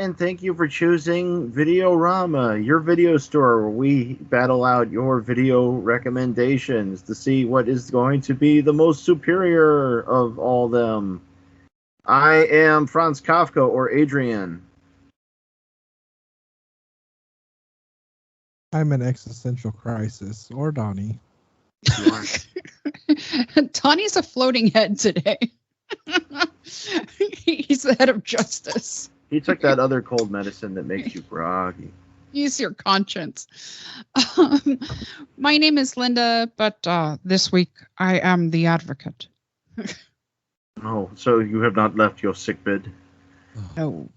and thank you for choosing Video Rama, your video store where we battle out your video recommendations to see what is going to be the most superior of all them. I am Franz Kafka, or Adrian. I'm an existential crisis, or Donnie. Donnie's a floating head today. He's the head of justice. He took that other cold medicine that makes you groggy. Use your conscience. My name is Linda, but this week I am the advocate. Oh, so you have not left your sickbed? No.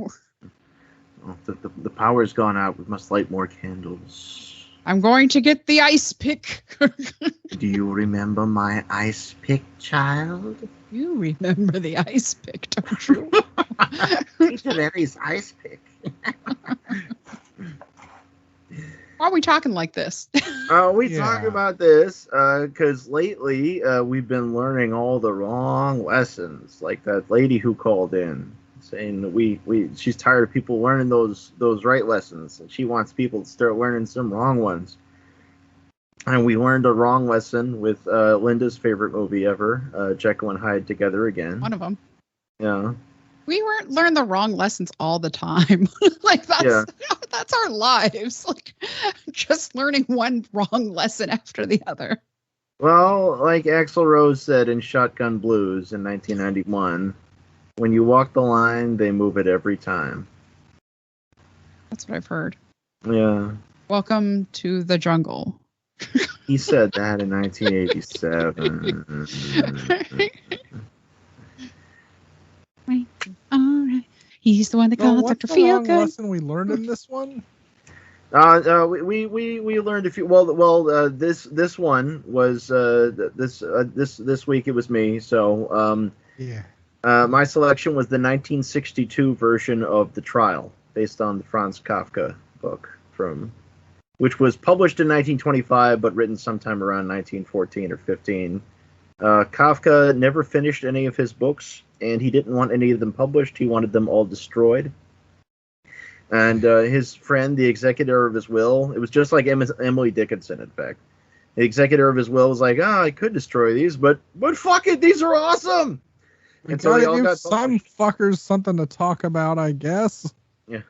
Oh, the power's gone out. We must light more candles. I'm going to get the ice pick. Do you remember my ice pick, child? You remember the ice pick, don't you? Larry's ice pick. Why are we talking like this? We talk about this because lately we've been learning all the wrong lessons. Like that lady who called in saying that she's tired of people learning those right lessons, and she wants people to start learning some wrong ones. And we learned a wrong lesson with Linda's favorite movie ever, Jekyll and Hyde Together Again. One of them. Yeah. We learn the wrong lessons all the time. Like that's our lives. Like just learning one wrong lesson after the other. Well, like Axl Rose said in Shotgun Blues in 1991, when you walk the line, they move it every time. That's what I've heard. Yeah. Welcome to the jungle. He said that in 1987. Alright. He's the one that calls Dr. Feel Good. What's the lesson we learned in this one? We learned a few. This one was this week it was me. So my selection was the 1962 version of The Trial, based on the Franz Kafka book which was published in 1925 but written sometime around 1914 or 15. Kafka never finished any of his books, and he didn't want any of them published. He wanted them all destroyed. And his friend, the executor of his will, it was just like Emily Dickinson, in fact. The executor of his will was like, I could destroy these, but fuck it, these are awesome! And so they all got some fuckers something to talk about, I guess. Yeah.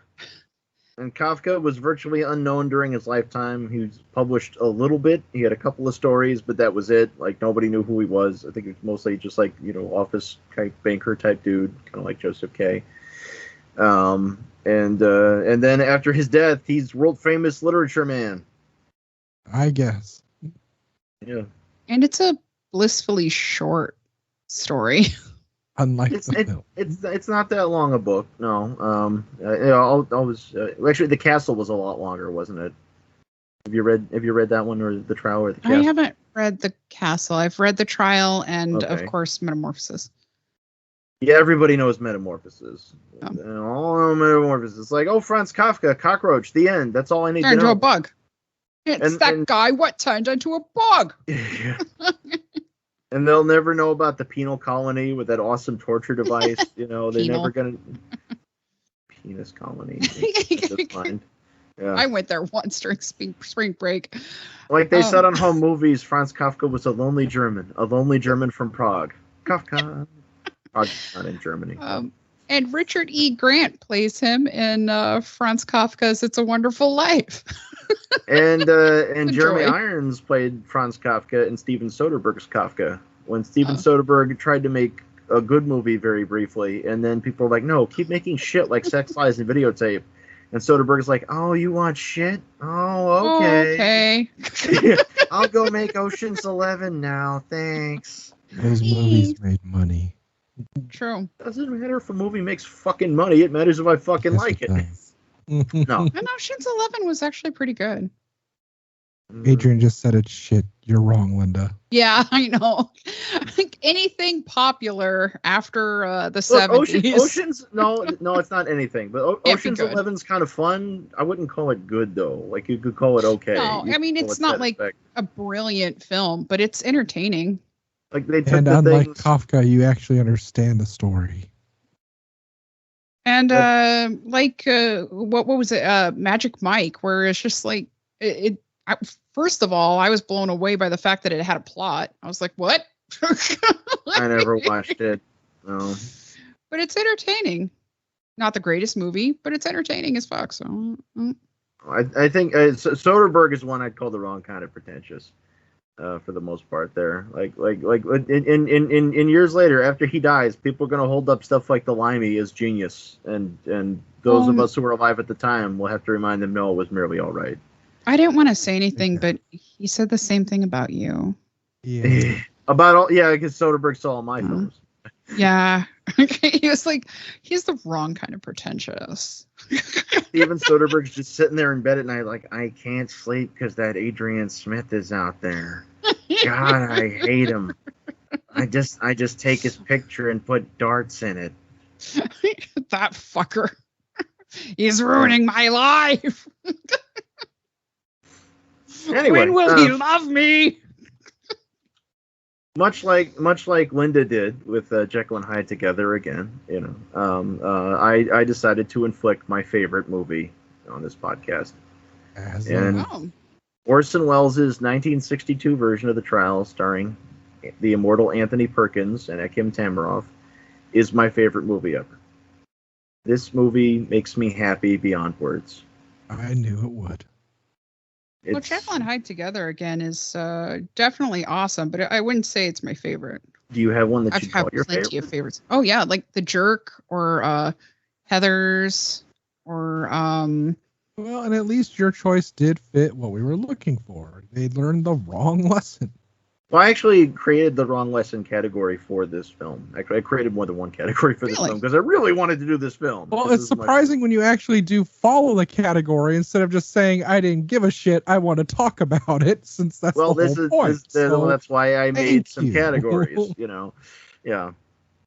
And Kafka was virtually unknown during his lifetime. He was published a little bit. He had a couple of stories, but that was it. Like, nobody knew who he was. I think it was mostly just like, office type banker type dude, kind of like Joseph K. And then after his death, he's world famous literature man. I guess. Yeah. And it's a blissfully short story. Unlike the film. It's not that long a book. No. Actually, The Castle was a lot longer, wasn't it? Have you read that one, or The Trial, or The Castle? I haven't read The Castle. I've read The Trial and of course Metamorphosis. Yeah, everybody knows Metamorphosis. All know Metamorphosis. It's like, Franz Kafka, cockroach, the end. That's all I need to know. Turned into a bug. It's that guy what turned into a bug. Yeah. And they'll never know about the penal colony with that awesome torture device. They're never going to... Penis colony. Yeah. I went there once during spring break. Like they said on home movies, Franz Kafka was a lonely German from Prague. Kafka. Prague's not in Germany. And Richard E. Grant plays him in Franz Kafka's It's a Wonderful Life. and Jeremy Irons played Franz Kafka in Steven Soderbergh's Kafka. When Steven Soderbergh tried to make a good movie very briefly, and then people were like, no, keep making shit like Sex, Lies, and Videotape. And Soderbergh's like, oh, you want shit? Oh, okay. I'll go make Ocean's 11 now, thanks. Those movies made money. True. Doesn't matter if a movie makes fucking money. It matters if I fucking like it. No. And Ocean's 11 was actually pretty good. Adrian just said it's shit. You're wrong, Linda. Yeah, I know. I think anything popular after the 70s. Ocean's, no, it's not anything. But Ocean's 11's kind of fun. I wouldn't call it good, though. Like, you could call it okay. No, I mean, it's not like a brilliant film, but it's entertaining. Like they took and unlike Kafka, you actually understand the story. And what was it? Magic Mike, where it's just like first of all, I was blown away by the fact that it had a plot. I was like, what? I never watched it. No. But it's entertaining. Not the greatest movie, but it's entertaining as fuck. So I think Soderbergh is one I'd call the wrong kind of pretentious. For the most part, there, like in years later, after he dies, people are going to hold up stuff like The Limey as genius, and those of us who were alive at the time will have to remind them, no, it was merely all right. I didn't want to say anything, but he said the same thing about you. Yeah, because Soderbergh saw all my films. Yeah, he was like, he's the wrong kind of pretentious. Steven Soderbergh's just sitting there in bed at night like, I can't sleep because that Adrian Smith is out there. God, I hate him. I just take his picture and put darts in it. That fucker. He's ruining my life. Anyway, when will he love me? Much like Linda did with Jekyll and Hyde together again, I decided to inflict my favorite movie on this podcast. Orson Welles' 1962 version of The Trial, starring the immortal Anthony Perkins and Akim Tamiroff, is my favorite movie ever. This movie makes me happy beyond words. I knew it would. Well, Jekyll and Hyde together again is definitely awesome, but I wouldn't say it's my favorite. Do you have one that you call your favorite? I've had plenty of favorites. Oh yeah, like The Jerk or Heathers or Well, and at least your choice did fit what we were looking for. They learned the wrong lesson. Well, I actually created the wrong lesson category for this film. I created more than one category for this film because I really wanted to do this film. Well, it's surprising when you actually do follow the category instead of just saying, I didn't give a shit, I want to talk about it, since that's the whole point. So that's why I made some categories, Yeah.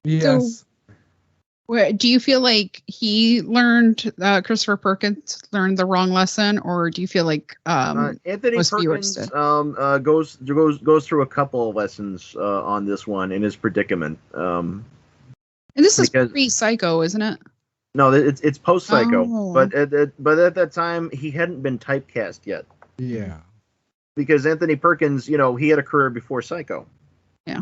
Yes. So, do you feel like he learned, Christopher Perkins learned the wrong lesson, or do you feel like Anthony Perkins goes through a couple of lessons on this one in his predicament? And this is pre-Psycho, isn't it? No, it's post-Psycho, but at that time he hadn't been typecast yet. Yeah, because Anthony Perkins, he had a career before Psycho. Yeah.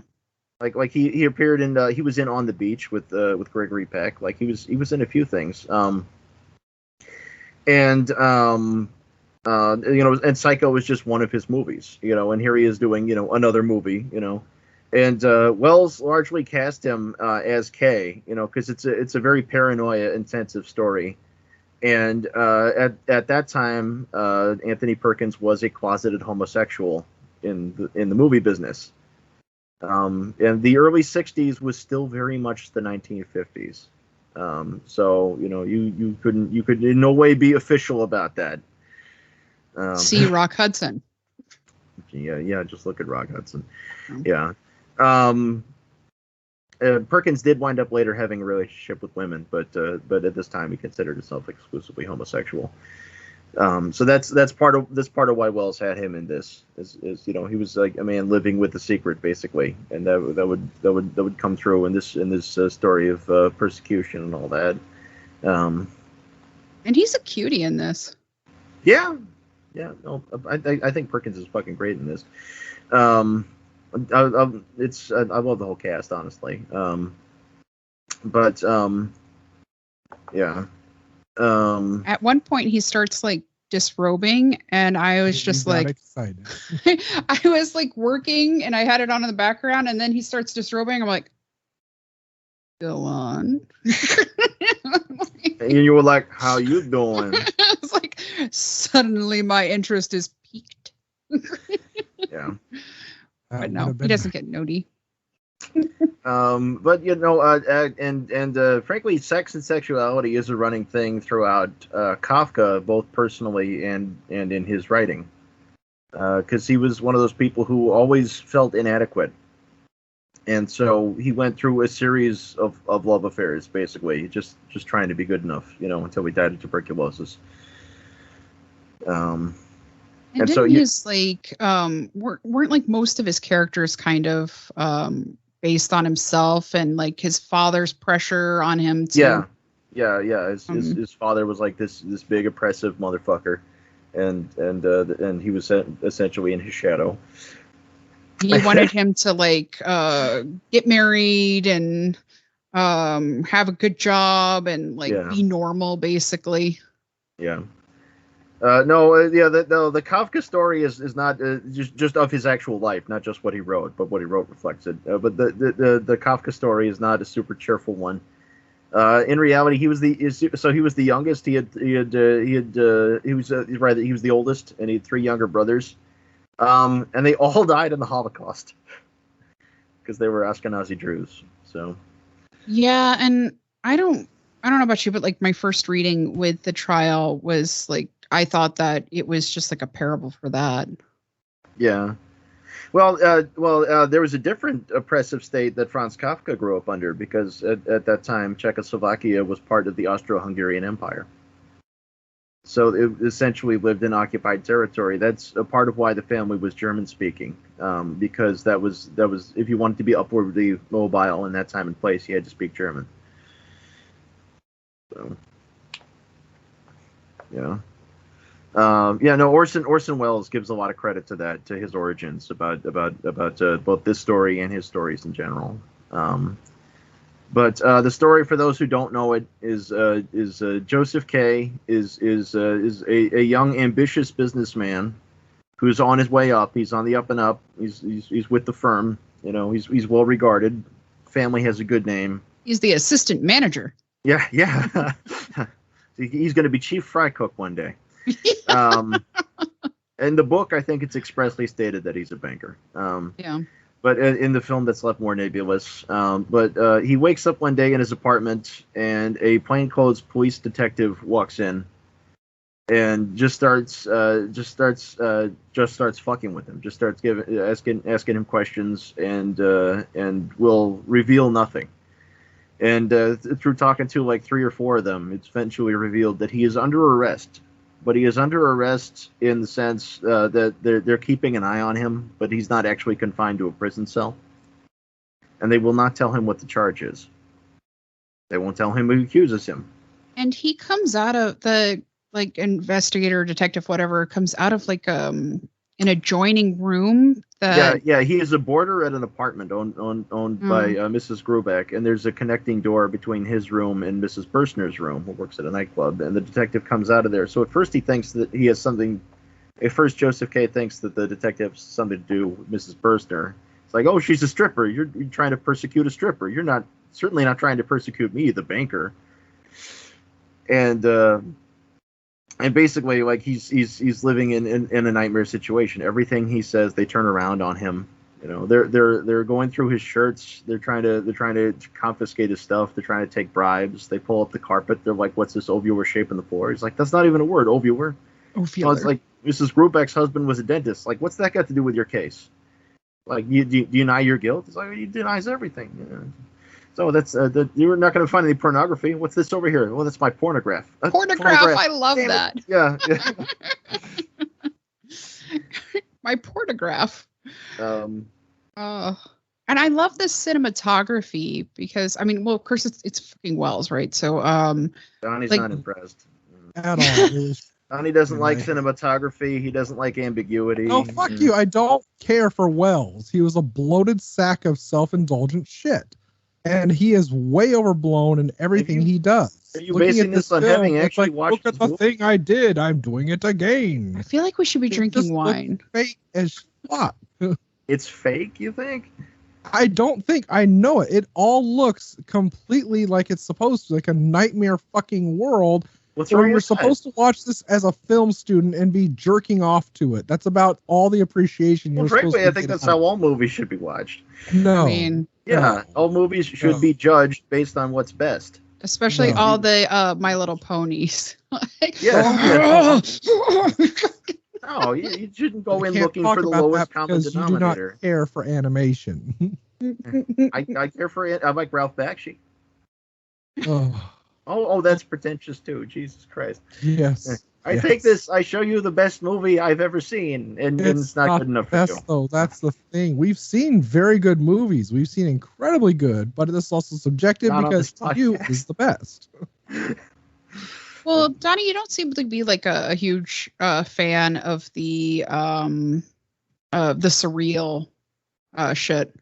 Like he appeared in he was in On the Beach with Gregory Peck. Like he was in a few things. And Psycho was just one of his movies, and here he is doing, another movie, and Welles largely cast him as K, because it's a very paranoia intensive story. And at that time, Anthony Perkins was a closeted homosexual in the movie business. And the early 60s was still very much the 1950s. So, you could in no way be official about that. See Rock Hudson. Yeah, just look at Rock Hudson. Yeah. Perkins did wind up later having a relationship with women, but at this time he considered himself exclusively homosexual. So that's part of why Welles had him in this is he was like a man living with the secret basically, and that would come through in this story of persecution and all that. And he's a cutie in this. Yeah. No, I think Perkins is fucking great in this. I love the whole cast honestly. Yeah. At one point he starts like disrobing and I was just like excited. I was like working and I had it on in the background and then he starts disrobing. I'm like, go on. And you were like, how you doing? It's like suddenly my interest is piqued. Yeah. But no, he doesn't get nudie. But frankly, sex and sexuality is a running thing throughout Kafka, both personally and in his writing, because he was one of those people who always felt inadequate, and so he went through a series of love affairs, basically, just trying to be good enough, until he died of tuberculosis. And didn't his weren't like most of his characters kind of based on himself and like his father's pressure on him to Yeah, yeah. His father was like this big oppressive motherfucker, and he was essentially in his shadow. He wanted him to like get married and have a good job and like be normal, basically. Yeah. The Kafka story is not just of his actual life, not just what he wrote, but what he wrote reflects it. But the Kafka story is not a super cheerful one. In reality, he was the youngest. He was the oldest, and he had 3 younger brothers. And they all died in the Holocaust because they were Ashkenazi Druze. So. Yeah, and I don't know about you, but like my first reading with the trial was like I thought that it was just like a parable for that. Yeah. Well, there was a different oppressive state that Franz Kafka grew up under because at that time Czechoslovakia was part of the Austro-Hungarian Empire. So it essentially lived in occupied territory. That's a part of why the family was German-speaking, because that was if you wanted to be upwardly mobile in that time and place, you had to speak German. So, yeah. Orson Welles gives a lot of credit to his origins about both this story and his stories in general. But the story, for those who don't know it, is Joseph K. is a young, ambitious businessman who's on his way up. He's on the up and up. He's with the firm. You know, he's well regarded. Family has a good name. He's the assistant manager. Yeah. He's going to be chief fry cook one day. In the book, I think it's expressly stated that he's a banker. Yeah. But in the film, that's left more nebulous. But he wakes up one day in his apartment, and a plainclothes police detective walks in, and just starts fucking with him. Just starts asking him questions, and will reveal nothing. And through talking to like 3 or 4 of them, it's eventually revealed that he is under arrest. But he is under arrest in the sense that they're keeping an eye on him, but he's not actually confined to a prison cell. And they will not tell him what the charge is. They won't tell him who accuses him. And he comes out of the like investigator, detective, whatever, comes out of like an adjoining room. Yeah. He is a boarder at an apartment owned by Mrs. Grubeck, and there's a connecting door between his room and Mrs. Berstner's room, who works at a nightclub. And the detective comes out of there. So at first he thinks that he has something. At first, Joseph K. thinks that the detective has something to do with Mrs. Berstner. It's like, oh, she's a stripper. You're trying to persecute a stripper. You're certainly not trying to persecute me, the banker. And basically, like he's living in a nightmare situation. Everything he says, they turn around on him. You know, they're going through his shirts. They're trying to confiscate his stuff. They're trying to take bribes. They pull up the carpet. They're like, "What's this ovular shape in the floor?" He's like, "That's not even a word, ovular." So it's like Mrs. Grubeck's husband was a dentist. Like, what's that got to do with your case? Like, do you deny your guilt? It's like he denies everything. You know? So that's you're not going to find any pornography. What's this over here? Well, that's my pornograph. Pornograph. I love that. Yeah. My pornograph. And I love the cinematography because, I mean, well, of course it's fucking Welles, right? So Donnie's like, not impressed At all. Donnie doesn't like cinematography. He doesn't like ambiguity. Oh, fuck you. I don't care for Welles. He was a bloated sack of self-indulgent shit. And he is way overblown in everything he does. Are you basing this on having actually watched look at the thing I did. I'm doing it again. I feel like we should be drinking wine. Fake as fuck. It's fake, you think? I don't think. I know it. It all looks completely like it's supposed to, like a nightmare fucking world. Where you're supposed to watch this as a film student and be jerking off to it. That's about all the appreciation you're supposed to get. Frankly, I think that's how all movies should be watched. No. I mean, all movies should be judged based on what's best. Especially all the My Little Ponies. No, you shouldn't go in looking for the lowest common denominator. You do not care for animation. I care for it. I like Ralph Bakshi. Oh. Oh, that's pretentious too. Jesus Christ. Yes. I take this. I show you the best movie I've ever seen, and it's not good enough for you. Though that's the thing. We've seen very good movies. We've seen incredibly good, but this is also subjective because to you is the best. Well, Donnie, you don't seem to be like a huge fan of the surreal shit.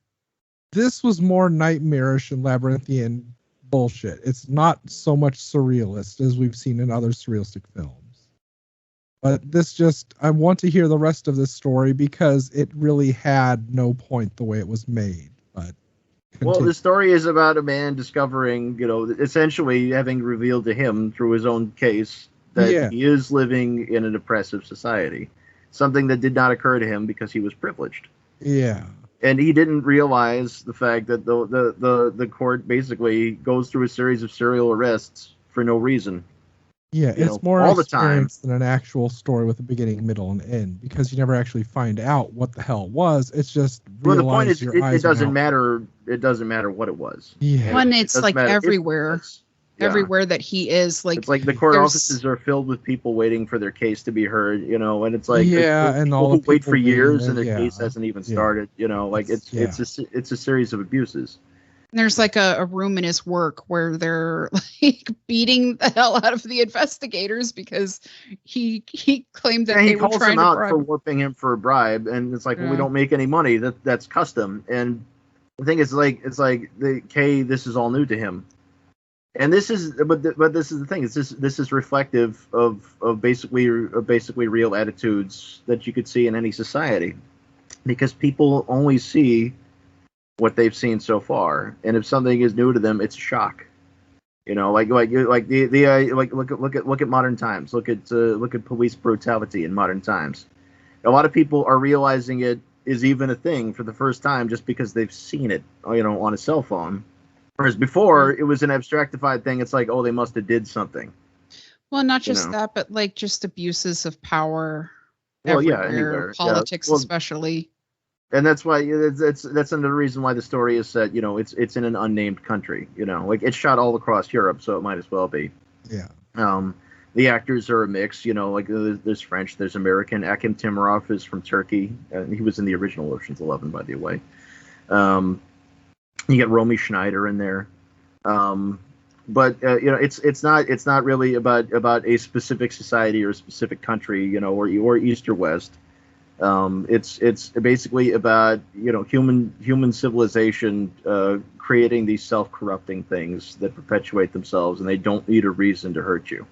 This was more nightmarish and labyrinthian bullshit. It's not so much surrealist as we've seen in other surrealistic films. But this just, I want to hear the rest of this story because it really had no point the way it was made. But well, the story is about a man discovering, essentially having revealed to him through his own case that he is living in an oppressive society. Something that did not occur to him because he was privileged. Yeah. And he didn't realize the fact that the court basically goes through a series of serial arrests for no reason. Yeah, it's more all the time than an actual story with a beginning, middle, and end, because you never actually find out what the hell it was. It's just the point is, it doesn't matter. It doesn't matter what it was. Yeah, when it's like everywhere. Everywhere that he is, like it's like the court offices are filled with people waiting for their case to be heard, and it's like and all who wait for years and their case hasn't even started, like it's a series of abuses. And there's like a room in his work where they're like beating the hell out of the investigators because he claimed that they were trying to bribe. He calls them out for warping him for a bribe, and it's like, well, we don't make any money. That's custom. And the thing is, it's like this is all new to him. And this is, but this is the thing. This is reflective of basically real attitudes that you could see in any society, because people only see what they've seen so far, and if something is new to them, it's a shock. Look at modern times. Look at police brutality in modern times. A lot of people are realizing it is even a thing for the first time just because they've seen it, on a cell phone. Whereas before, it was an abstractified thing. It's like, oh, they must have did something. Well, not just that, but like just abuses of power. Well, anywhere. Politics, especially. And that's why that's another reason why the story is set. It's in an unnamed country. Like it's shot all across Europe, so it might as well be. Yeah. The actors are a mix. Like there's French, there's American. Akim Timirov is from Turkey. He was in the original Ocean's 11, by the way. You get Romy Schneider in there, but it's not really about a specific society or a specific country, or East or West. It's basically about human civilization creating these self-corrupting things that perpetuate themselves, and they don't need a reason to hurt you.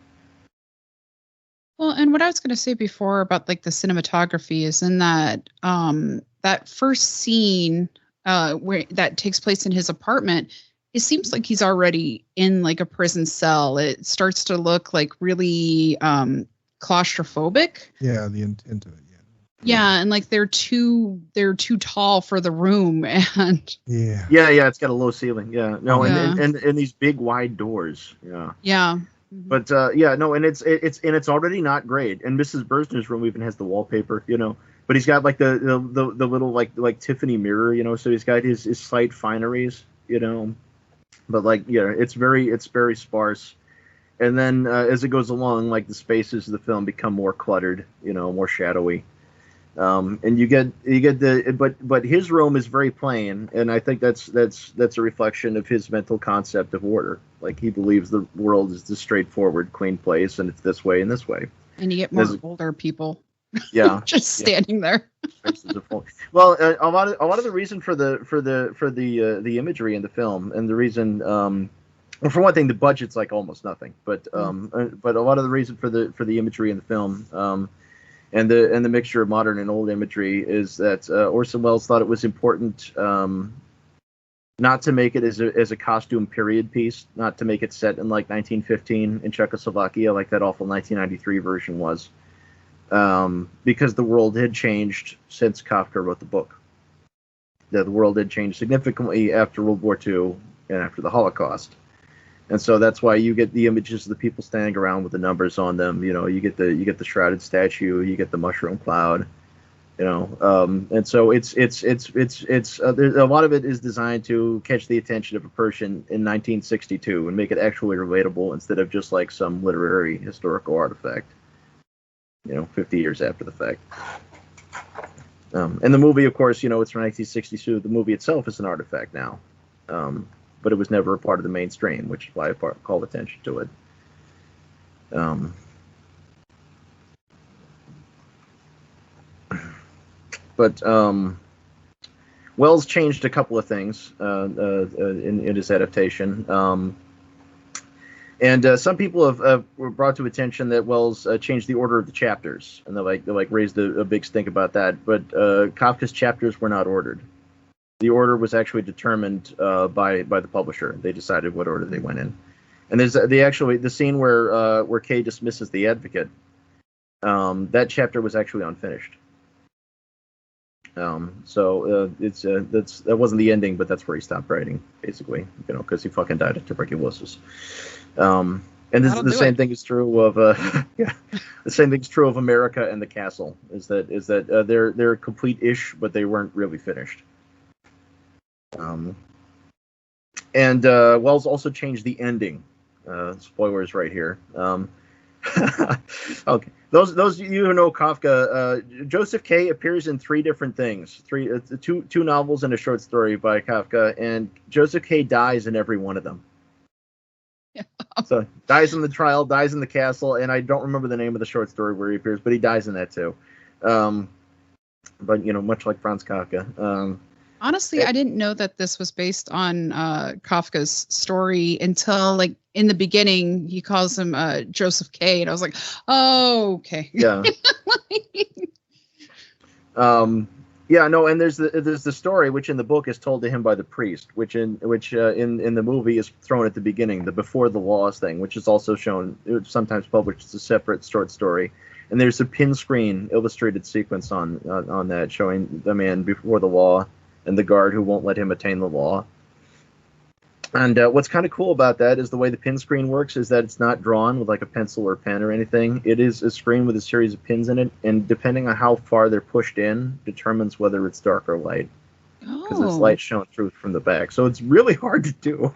Well, and what I was going to say before about like the cinematography is in that that first scene. Where that takes place in his apartment, it seems like he's already in like a prison cell. It starts to look like really claustrophobic. Yeah, the intent of it. Yeah, and like they're too tall for the room, and yeah, it's got a low ceiling. Yeah, no, and these big wide doors. Yeah. But and it's already not great. And Mrs. Bursner's room even has the wallpaper, But he's got like the little like Tiffany mirror, so he's got his slight fineries, But it's very sparse. And then as it goes along, like the spaces of the film become more cluttered, more shadowy. And you get but his room is very plain, and I think that's a reflection of his mental concept of order. Like he believes the world is this straightforward, clean place, and it's this way and this way. And you get more older people. Yeah, just standing there. Well, a lot of the reason for the imagery in the film, and the reason, well, for one thing, the budget's like almost nothing, but a lot of the reason for the imagery in the film, and the mixture of modern and old imagery is that Orson Welles thought it was important not to make it as a costume period piece, not to make it set in like 1915 in Czechoslovakia like that awful 1993 version was. Because the world had changed since Kafka wrote the book. The world had changed significantly after World War II and after the Holocaust. And so that's why you get the images of the people standing around with the numbers on them. You get the shrouded statue, you get the mushroom cloud, and so it's a lot of it is designed to catch the attention of a person in 1962 and make it actually relatable instead of just like some literary historical artifact. 50 years after the fact. And the movie, of course, it's from 1962. The movie itself is an artifact now. But it was never a part of the mainstream, which is why I called attention to it. But Welles changed a couple of things in his adaptation. And some people have were brought to attention that Welles changed the order of the chapters, and they raised a big stink about that. But Kafka's chapters were not ordered. The order was actually determined by the publisher. They decided what order they went in. And there's the scene where Kay dismisses the advocate. That chapter was actually unfinished. So that wasn't the ending, but that's where he stopped writing, basically, because he fucking died of tuberculosis. And the same thing is true of the same thing's true of America and the Castle. Is that they're complete-ish, but they weren't really finished. And Welles also changed the ending. Spoilers right here. Okay, those of you who know Kafka, Joseph K. appears in three different things, two novels and a short story by Kafka, and Joseph K. dies in every one of them. Yeah. So dies in the trial, dies in the castle, and I don't remember the name of the short story where he appears, but he dies in that too. But much like Franz Kafka. Honestly, I didn't know that this was based on Kafka's story until, like, in the beginning, he calls him Joseph K. And I was like, oh, okay. Yeah. Yeah, no, and there's the story, which in the book is told to him by the priest, which in the movie is thrown at the beginning, the before the laws thing, which is also shown, sometimes published as a separate short story. And there's a pin screen illustrated sequence on that showing the man before the law and the guard who won't let him attain the law. And what's kind of cool about that is the way the pin screen works is that it's not drawn with like a pencil or pen or anything. It is a screen with a series of pins in it, and depending on how far they're pushed in determines whether it's dark or light. Because it's light shown through from the back. So it's really hard to do.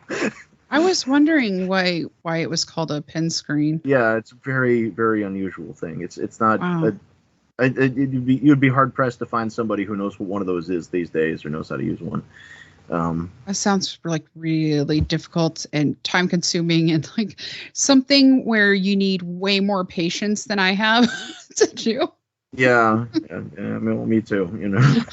I was wondering why it was called a pin screen. Yeah, it's a very, very unusual thing. It's not... Wow. You'd be hard pressed to find somebody who knows what one of those is these days or knows how to use one. That sounds like really difficult and time consuming and like something where you need way more patience than I have to do. Yeah, I mean, me too.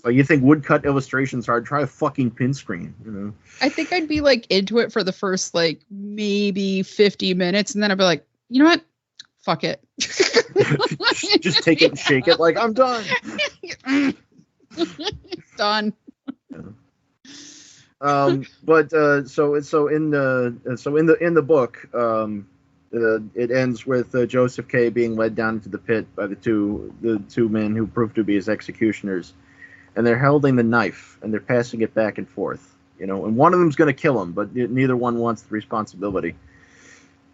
So you think woodcut illustrations hard? Try a fucking pin screen. I think I'd be like into it for the first like maybe 50 minutes, and then I'd be like, you know what? Fuck it. Just take it and shake it like I'm done. Done. Yeah. But so in the book, it ends with Joseph K. being led down into the pit by the two men who proved to be his executioners, and they're holding the knife and they're passing it back and forth. And one of them's going to kill him, but neither one wants the responsibility.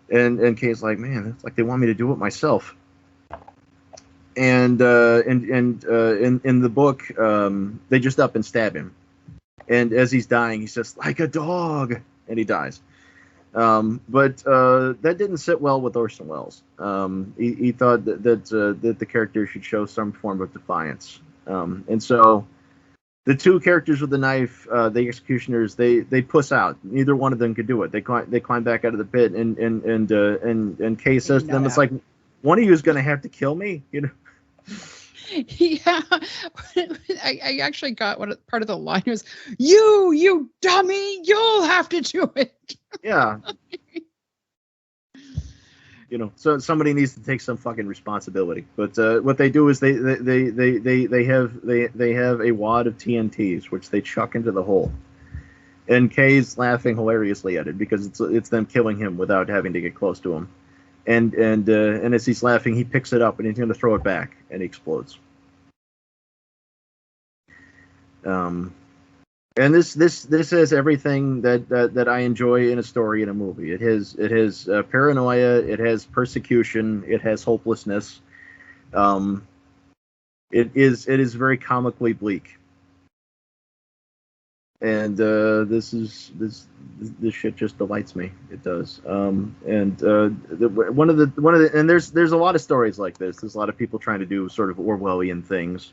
And Kay's like, man, it's like they want me to do it myself. And in the book, they just up and stab him. And as he's dying, he says, like a dog, and he dies. But that didn't sit well with Orson Welles. He thought that the character should show some form of defiance. And so the two characters with the knife, the executioners, they puss out. Neither one of them could do it. They climb back out of the pit, and Kay says to them, "It's like one of you is going to have to kill me." Yeah, I actually got part of the line was, "You dummy, you'll have to do it." Yeah. So somebody needs to take some fucking responsibility. But what they do is they have a wad of TNTs which they chuck into the hole, and Kay's laughing hilariously at it because it's them killing him without having to get close to him, and as he's laughing, he picks it up and he's going to throw it back, and he explodes. And this has everything that I enjoy in a story in a movie. It has paranoia, it has persecution, it has hopelessness. It is very comically bleak. And this shit just delights me. It does. And there's a lot of stories like this. There's a lot of people trying to do sort of Orwellian things.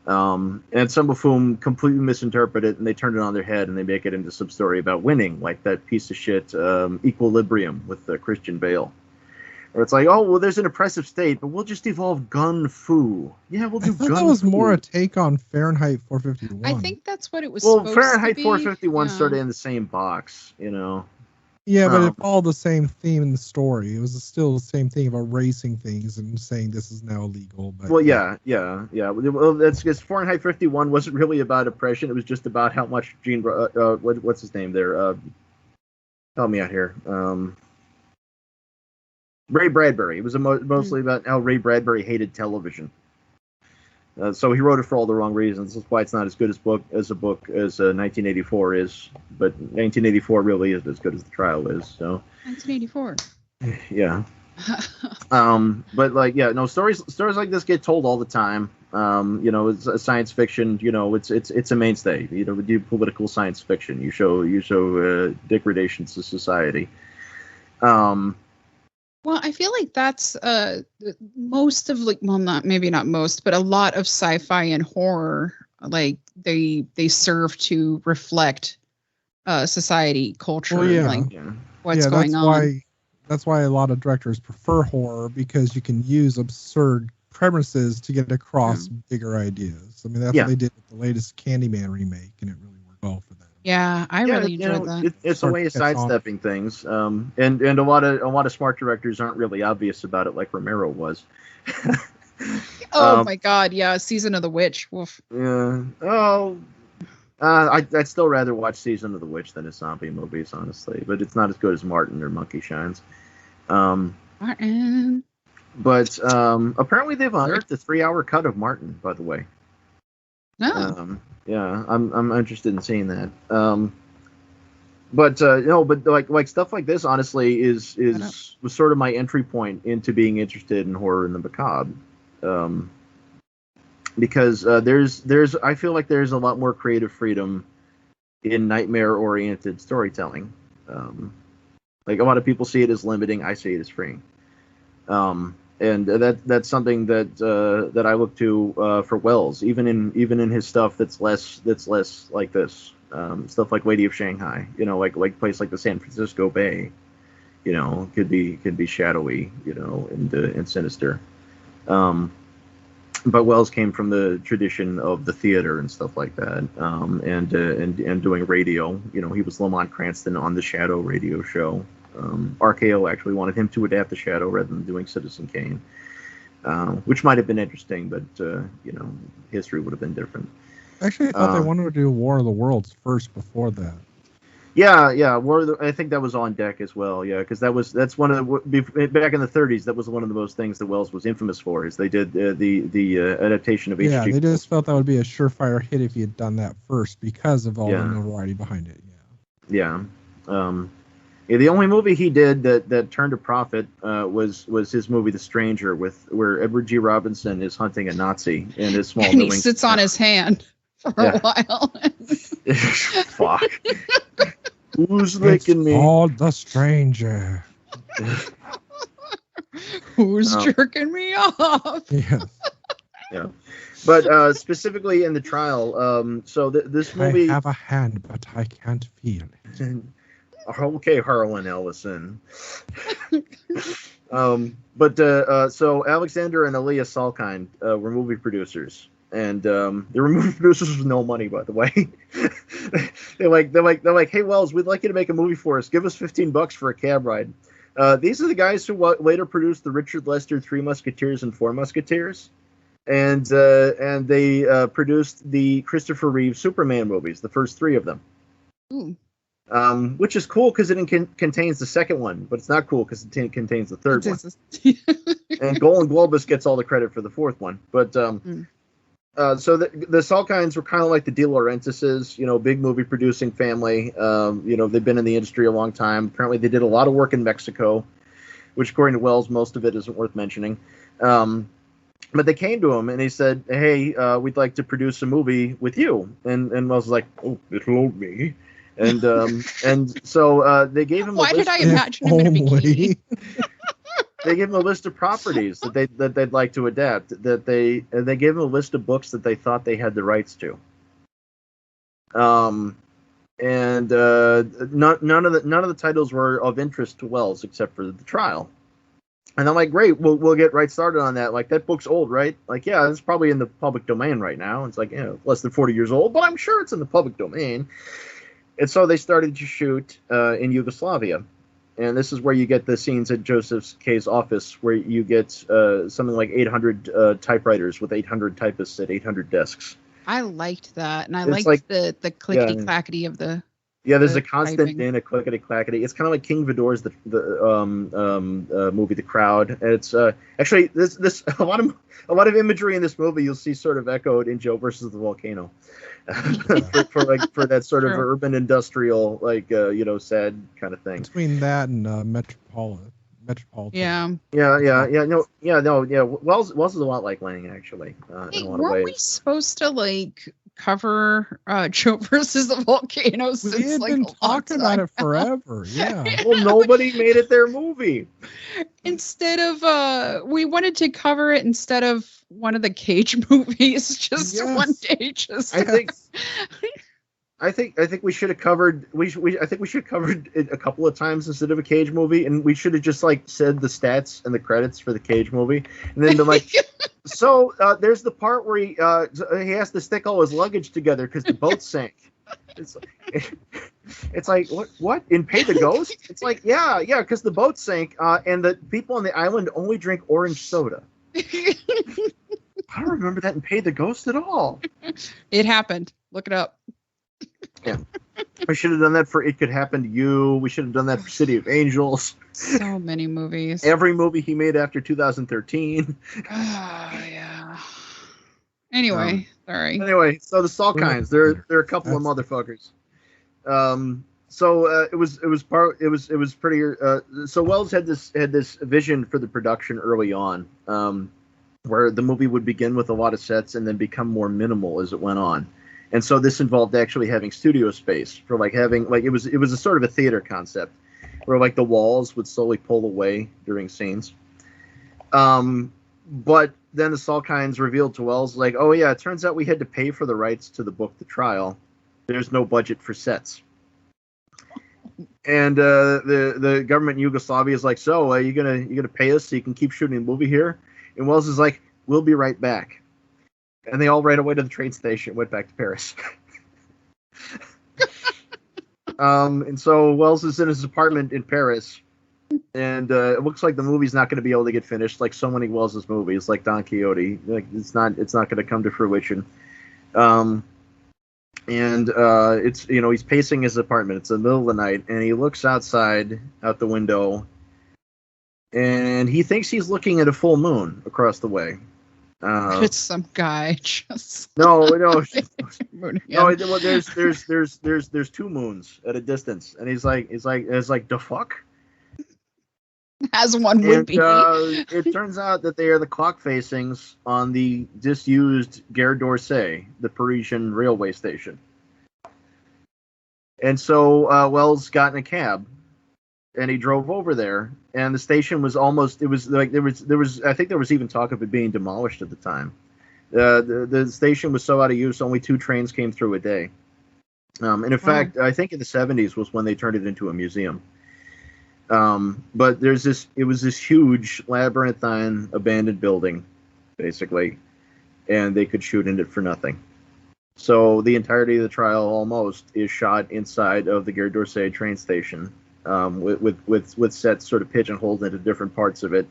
And some of whom completely misinterpret it and they turn it on their head and they make it into some story about winning, like that piece of shit Equilibrium with Christian Bale. Or it's like, oh, well, there's an oppressive state, but we'll just evolve gun fu. Yeah, we'll do gun fu. That was more a take on Fahrenheit 451. I think that's what it was supposed Fahrenheit to be. 451 sort of in the same box, you know. Yeah, but it followed the same theme in the story. It was still the same thing about racing things and saying this is now illegal. But well, yeah. Well, that's because Fahrenheit 51 wasn't really about oppression. It was just about how much Gene, what's his name there? Help me out here. Ray Bradbury. It was mostly about how Ray Bradbury hated television. So he wrote it for all the wrong reasons. That's why it's not as good as a book as 1984 is. But 1984 really is as good as The Trial is. So 1984. Yeah. But like, yeah, no, stories like this get told all the time. You know, it's science fiction. You know, it's a mainstay. You know, we do political science fiction. You show degradations to society. Well, I feel like that's most of maybe not most, but a lot of sci-fi and horror, like they serve to reflect society, culture, what's going on. That's why a lot of directors prefer horror, because you can use absurd premises to get across bigger ideas. I mean, that's what they did with the latest Candyman remake, and it really worked well for them. Yeah, I really enjoyed that. It's a way of sidestepping things, and a lot of smart directors aren't really obvious about it, like Romero was. Oh my God, yeah, Season of the Witch. Oof. Yeah. Oh, I'd still rather watch Season of the Witch than his zombie movies, honestly. But it's not as good as Martin or Monkey Shines. Martin. But apparently they've unearthed the 3-hour cut of Martin, by the way. No. Yeah, I'm interested in seeing that. But like stuff like this, honestly, was sort of my entry point into being interested in horror and the macabre. Because I feel like there's a lot more creative freedom in nightmare-oriented storytelling. Like a lot of people see it as limiting, I see it as freeing. And that's something that I look to for Welles, even in his stuff that's less like this, stuff like Lady of Shanghai, you know, like a place like the San Francisco Bay, you know, could be shadowy, you know, and sinister. But Welles came from the tradition of the theater and stuff like that, and doing radio. You know, he was Lamont Cranston on the Shadow radio show. RKO actually wanted him to adapt The Shadow rather than doing Citizen Kane, which might have been interesting, but you know, history would have been different. Actually, I thought they wanted to do War of the Worlds first before that. Yeah, I think that was on deck as well. Yeah, because that's one of back in the 30s. That was one of the most things that Welles was infamous for. Is they did the adaptation of H.G. Yeah, they just felt that would be a surefire hit if he had done that first because of all the notoriety behind it. Yeah. The only movie he did that turned a profit was his movie The Stranger, where Edward G. Robinson is hunting a Nazi in his small. And he sits on his hand for a while. Fuck. Who's licking me? Called The Stranger. Who's jerking me off? Yeah. But specifically in the Trial, so this movie. I have a hand, but I can't feel it. Okay, Harlan Ellison. So Alexander and Aaliyah Salkind were movie producers, and they were movie producers with no money, by the way. they're like, hey Welles, we'd like you to make a movie for us. Give us $15 for a cab ride. These are the guys who later produced the Richard Lester Three Musketeers and Four Musketeers, and they produced the Christopher Reeve Superman movies, the first three of them. Ooh. Which is cool because it contains the second one, but it's not cool because it contains the third one. And Golan Globus gets all the credit for the fourth one. But so the Salkinds were kind of like the De Laurentises, you know, big movie producing family. You know, they've been in the industry a long time. Apparently, they did a lot of work in Mexico, which, according to Welles, most of it isn't worth mentioning. But they came to him and he said, "Hey, we'd like to produce a movie with you." And Welles was like, "Oh, it'll me." And so they gave him. Why did I imagine him in a bikini? they gave him a list of properties that they'd like to adapt. They gave him a list of books that they thought they had the rights to. And none of the titles were of interest to Welles except for The Trial. And I'm like, great, we'll get right started on that. Like, that book's old, right? Like, yeah, it's probably in the public domain right now. It's like, less than 40 years old, but I'm sure it's in the public domain. And so they started to shoot in Yugoslavia. And this is where you get the scenes at Joseph K's office, where you get something like 800 typewriters with 800 typists at 800 desks. I liked that, and I liked the clickety clackety of the. Yeah, there's a constant din, a clickety clackety. It's kind of like King Vidor's the movie The Crowd. And it's actually this a lot of imagery in this movie you'll see sort of echoed in Joe versus the Volcano, for that sort of urban industrial sad kind of thing. Between that and Metropolitan. Yeah. Welles is a lot like Lang, actually. In a lot of ways. Weren't we supposed to cover Joe versus the Volcano since we had been talking about it forever? Yeah. Well, nobody made it their movie. Instead of we wanted to cover it instead of one of the Cage movies, just one day. I think we should have covered I think we should have covered it a couple of times instead of a Cage movie, and we should have just said the stats and the credits for the Cage movie, and then been like, so there's the part where he has to stick all his luggage together because the boat sank. It's like what in Pay the Ghost? It's like yeah because the boat sank and the people on the island only drink orange soda. I don't remember that in Pay the Ghost at all. It happened. Look it up. Yeah, we should have done that for It Could Happen to You. We should have done that for City of Angels. So many movies. Every movie he made after 2013. Oh, yeah. Anyway, sorry. Anyway, so the Salkinds, they're a couple of motherfuckers. So it was pretty. So Welles had this vision for the production early on, where the movie would begin with a lot of sets and then become more minimal as it went on. And so this involved actually having studio space for having it was a sort of a theater concept where the walls would slowly pull away during scenes. But then the Salkinds revealed to Welles oh yeah, it turns out we had to pay for the rights to the book The Trial. There's no budget for sets. And the government in Yugoslavia is so you gonna pay us so you can keep shooting a movie here? And Welles is we'll be right back. And they all ran away to the train station and went back to Paris. And so Welles is in his apartment in Paris, and it looks like the movie's not going to be able to get finished, like so many Wells's movies, like Don Quixote. It's not going to come to fruition. And it's he's pacing his apartment. It's the middle of the night, and he looks out the window, and he thinks he's looking at a full moon across the way. It's some guy just no. Well, there's two moons at a distance, and he's like the fuck. As one would be. It turns out that they are the clock facings on the disused Gare d'Orsay, the Parisian railway station. And so Welles got in a cab, and he drove over there. And the station was almost, it was there was I think there was even talk of it being demolished at the time. The station was so out of use, only 2 trains came through a day. And in fact, I think in the 70s was when they turned it into a museum. But it was this huge labyrinthine abandoned building, basically, and they could shoot in it for nothing. So the entirety of the trial almost is shot inside of the Gare d'Orsay train station. With sets sort of pigeonholed into different parts of it,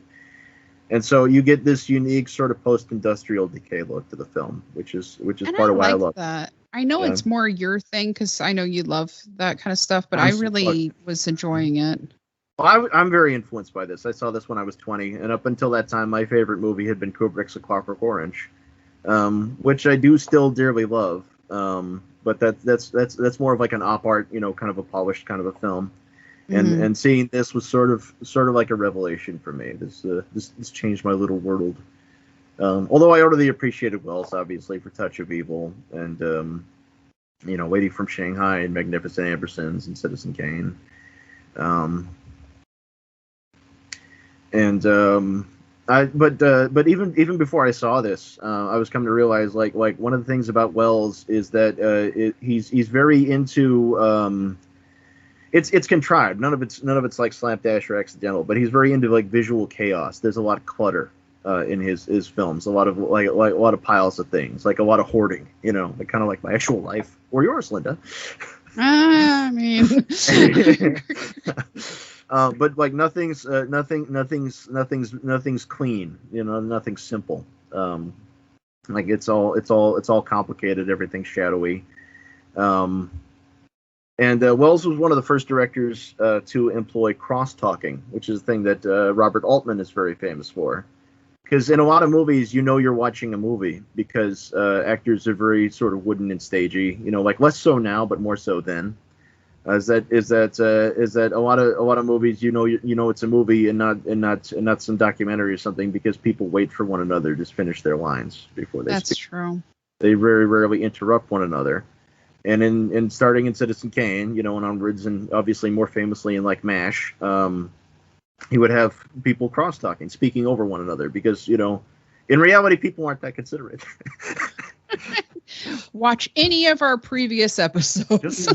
and so you get this unique sort of post-industrial decay look to the film, which is part of why I love that. I know it's more your thing because I know you love that kind of stuff, but I really was enjoying it. Well, I'm very influenced by this. I saw this when I was 20, and up until that time, my favorite movie had been Kubrick's A Clockwork Orange, which I do still dearly love. But that's more of an op art, kind of a polished kind of a film. And seeing this was sort of like a revelation for me. This changed my little world. Although I already appreciated Welles, obviously, for Touch of Evil and Lady from Shanghai and Magnificent Ambersons and Citizen Kane. And but even before I saw this, I was coming to realize like one of the things about Welles is that he's very into it's contrived. None of it's like slapdash or accidental, but he's very into like visual chaos. There's a lot of clutter in his films, a lot of like a lot of piles of things, like a lot of hoarding, like kind of like my actual life or yours, Linda. I mean, but like nothing's clean, nothing's simple. Like it's all complicated. Everything's shadowy. And Welles was one of the first directors to employ cross-talking, which is a thing that Robert Altman is very famous for. Because in a lot of movies, you're watching a movie because actors are very sort of wooden and stagey. Like less so now, but more so then. Is that a lot of movies? It's a movie and not some documentary or something because people wait for one another to finish their lines before they speak. That's true. They very rarely interrupt one another. And in starting in Citizen Kane, and onwards, and obviously more famously in like MASH, he would have people cross-talking, speaking over one another, because in reality, people aren't that considerate. Watch any of our previous episodes.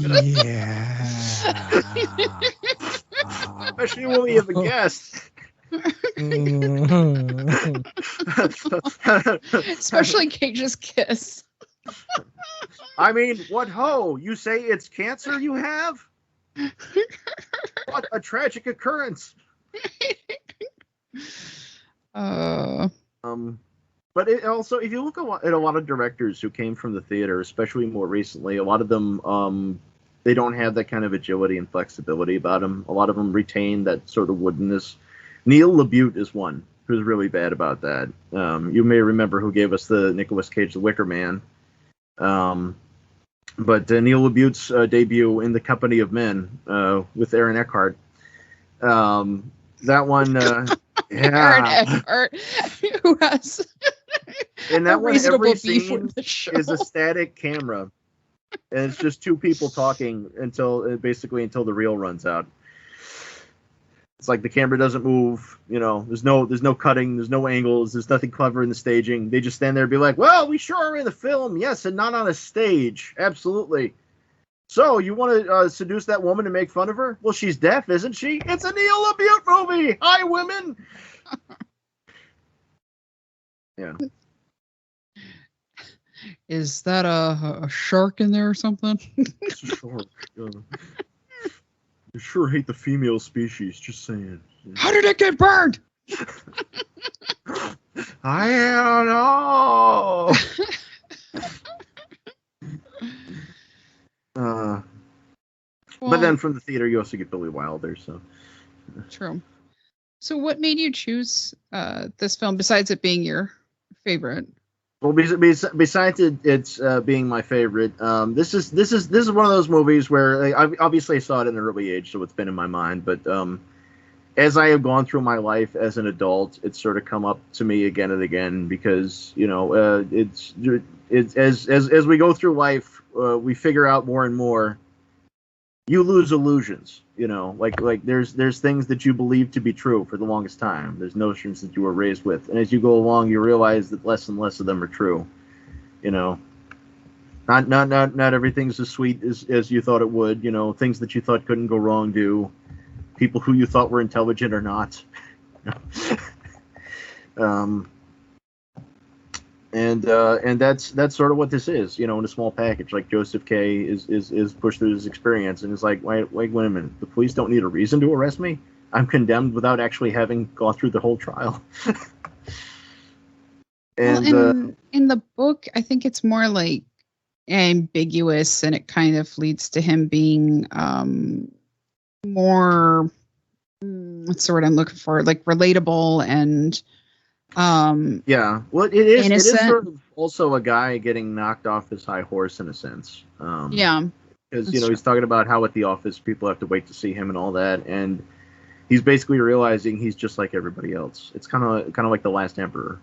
Yeah. Especially when we have a guest. Especially Cage's kiss. I mean, what ho? You say it's cancer you have? What a tragic occurrence. But it also, if you look at a lot of directors who came from the theater, especially more recently, a lot of them, they don't have that kind of agility and flexibility about them. A lot of them retain that sort of woodenness. Neil LaBute is one who's really bad about that. You may remember who gave us the Nicolas Cage The Wicker Man. But Neil LaBute's debut in The Company of Men with Aaron Eckhart. That one, yeah. Aaron Eckhart, who has and that a one, every scene with the show. is a static camera, and it's just two people talking until the reel runs out. It's like the camera doesn't move. There's no cutting, there's no angles, there's nothing clever in the staging. They just stand there and be like, "Well, we sure are in the film, yes, and not on a stage, absolutely." So, you want to seduce that woman and make fun of her? Well, she's deaf, isn't she? It's a Neil LaBute movie! Hi, women! Yeah. Is that a shark in there or something? It's a shark. You sure hate the female species, just saying. How did it get burned? I don't know! But then from the theater, you also get Billy Wilder. So true. So, what made you choose this film besides it being your favorite? Well, besides it's being my favorite, this is one of those movies where obviously I saw it at an early age, so it's been in my mind. But as I have gone through my life as an adult, it's sort of come up to me again and again because it's as we go through life, we figure out more and more. You lose illusions, like there's things that you believe to be true for the longest time. There's notions that you were raised with, and as you go along, you realize that less and less of them are true. Not everything's as sweet as you thought it would. Things that you thought couldn't go wrong do. People who you thought were intelligent are not. And that's sort of what this is, in a small package. Like Joseph K. is pushed through his experience and is like, wait a minute, the police don't need a reason to arrest me. I'm condemned without actually having gone through the whole trial. And in the book, I think it's more like ambiguous, and it kind of leads to him being more, what's the word I'm looking for, like relatable and. Yeah, well, it is sort of also a guy getting knocked off his high horse in a sense. Yeah, because he's talking about how at the office people have to wait to see him and all that, and he's basically realizing he's just like everybody else. It's kind of like the Last Emperor,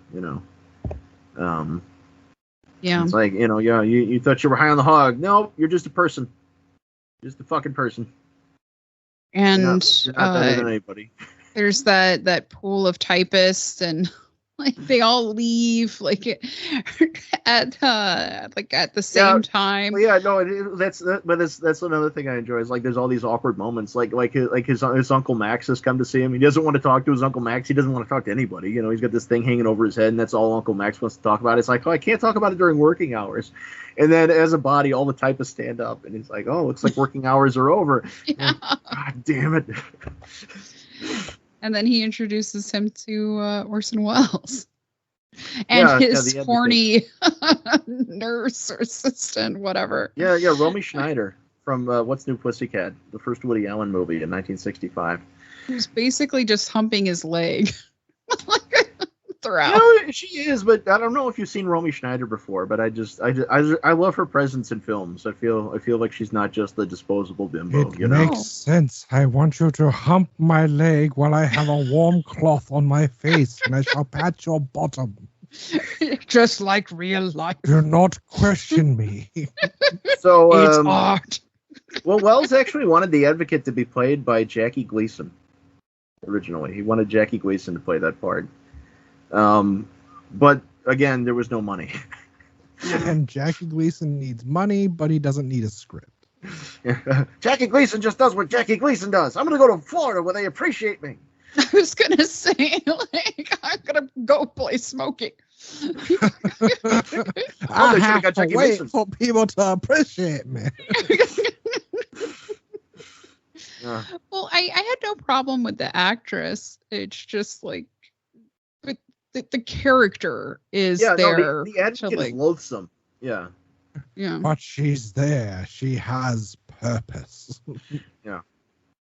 Yeah, it's like you thought you were high on the hog. No, you're just a person, just a fucking person. And you're not better than anybody. There's that pool of typists, and like they all leave like at the same time. Well, yeah, no, that's another thing I enjoy is like there's all these awkward moments, like his Uncle Max has come to see him. He doesn't want to talk to his Uncle Max. He doesn't want to talk to anybody. You know, he's got this thing hanging over his head, and that's all Uncle Max wants to talk about. It's like, oh, I can't talk about it during working hours. And then as a body, all the typists stand up, and he's like, oh, looks like working hours are over. Yeah. God damn it. And then he introduces him to Orson Welles and his horny nurse or assistant, whatever. Yeah, Romy Schneider from What's New Pussycat, the first Woody Allen movie in 1965. Who's basically just humping his leg throughout. You know, she is, but I don't know if you've seen Romy Schneider before. But I love her presence in films. I feel like she's not just the disposable bimbo. It makes sense. I want you to hump my leg while I have a warm cloth on my face, and I shall pat your bottom. Just like real life. Do not question me. So it's art. Well, Wells actually wanted the Advocate to be played by Jackie Gleason. Originally, he wanted Jackie Gleason to play that part. But again, there was no money. And Jackie Gleason needs money, but he doesn't need a script. Jackie Gleason just does what Jackie Gleason does. I'm going to go to Florida where they appreciate me. I was going to say, like, I'm going to go play smoking. I have to wait for people to appreciate me. Well, I had no problem with the actress. It's just like, the character is there. No, the Advocate is loathsome. Yeah. But she's there. She has purpose. Yeah.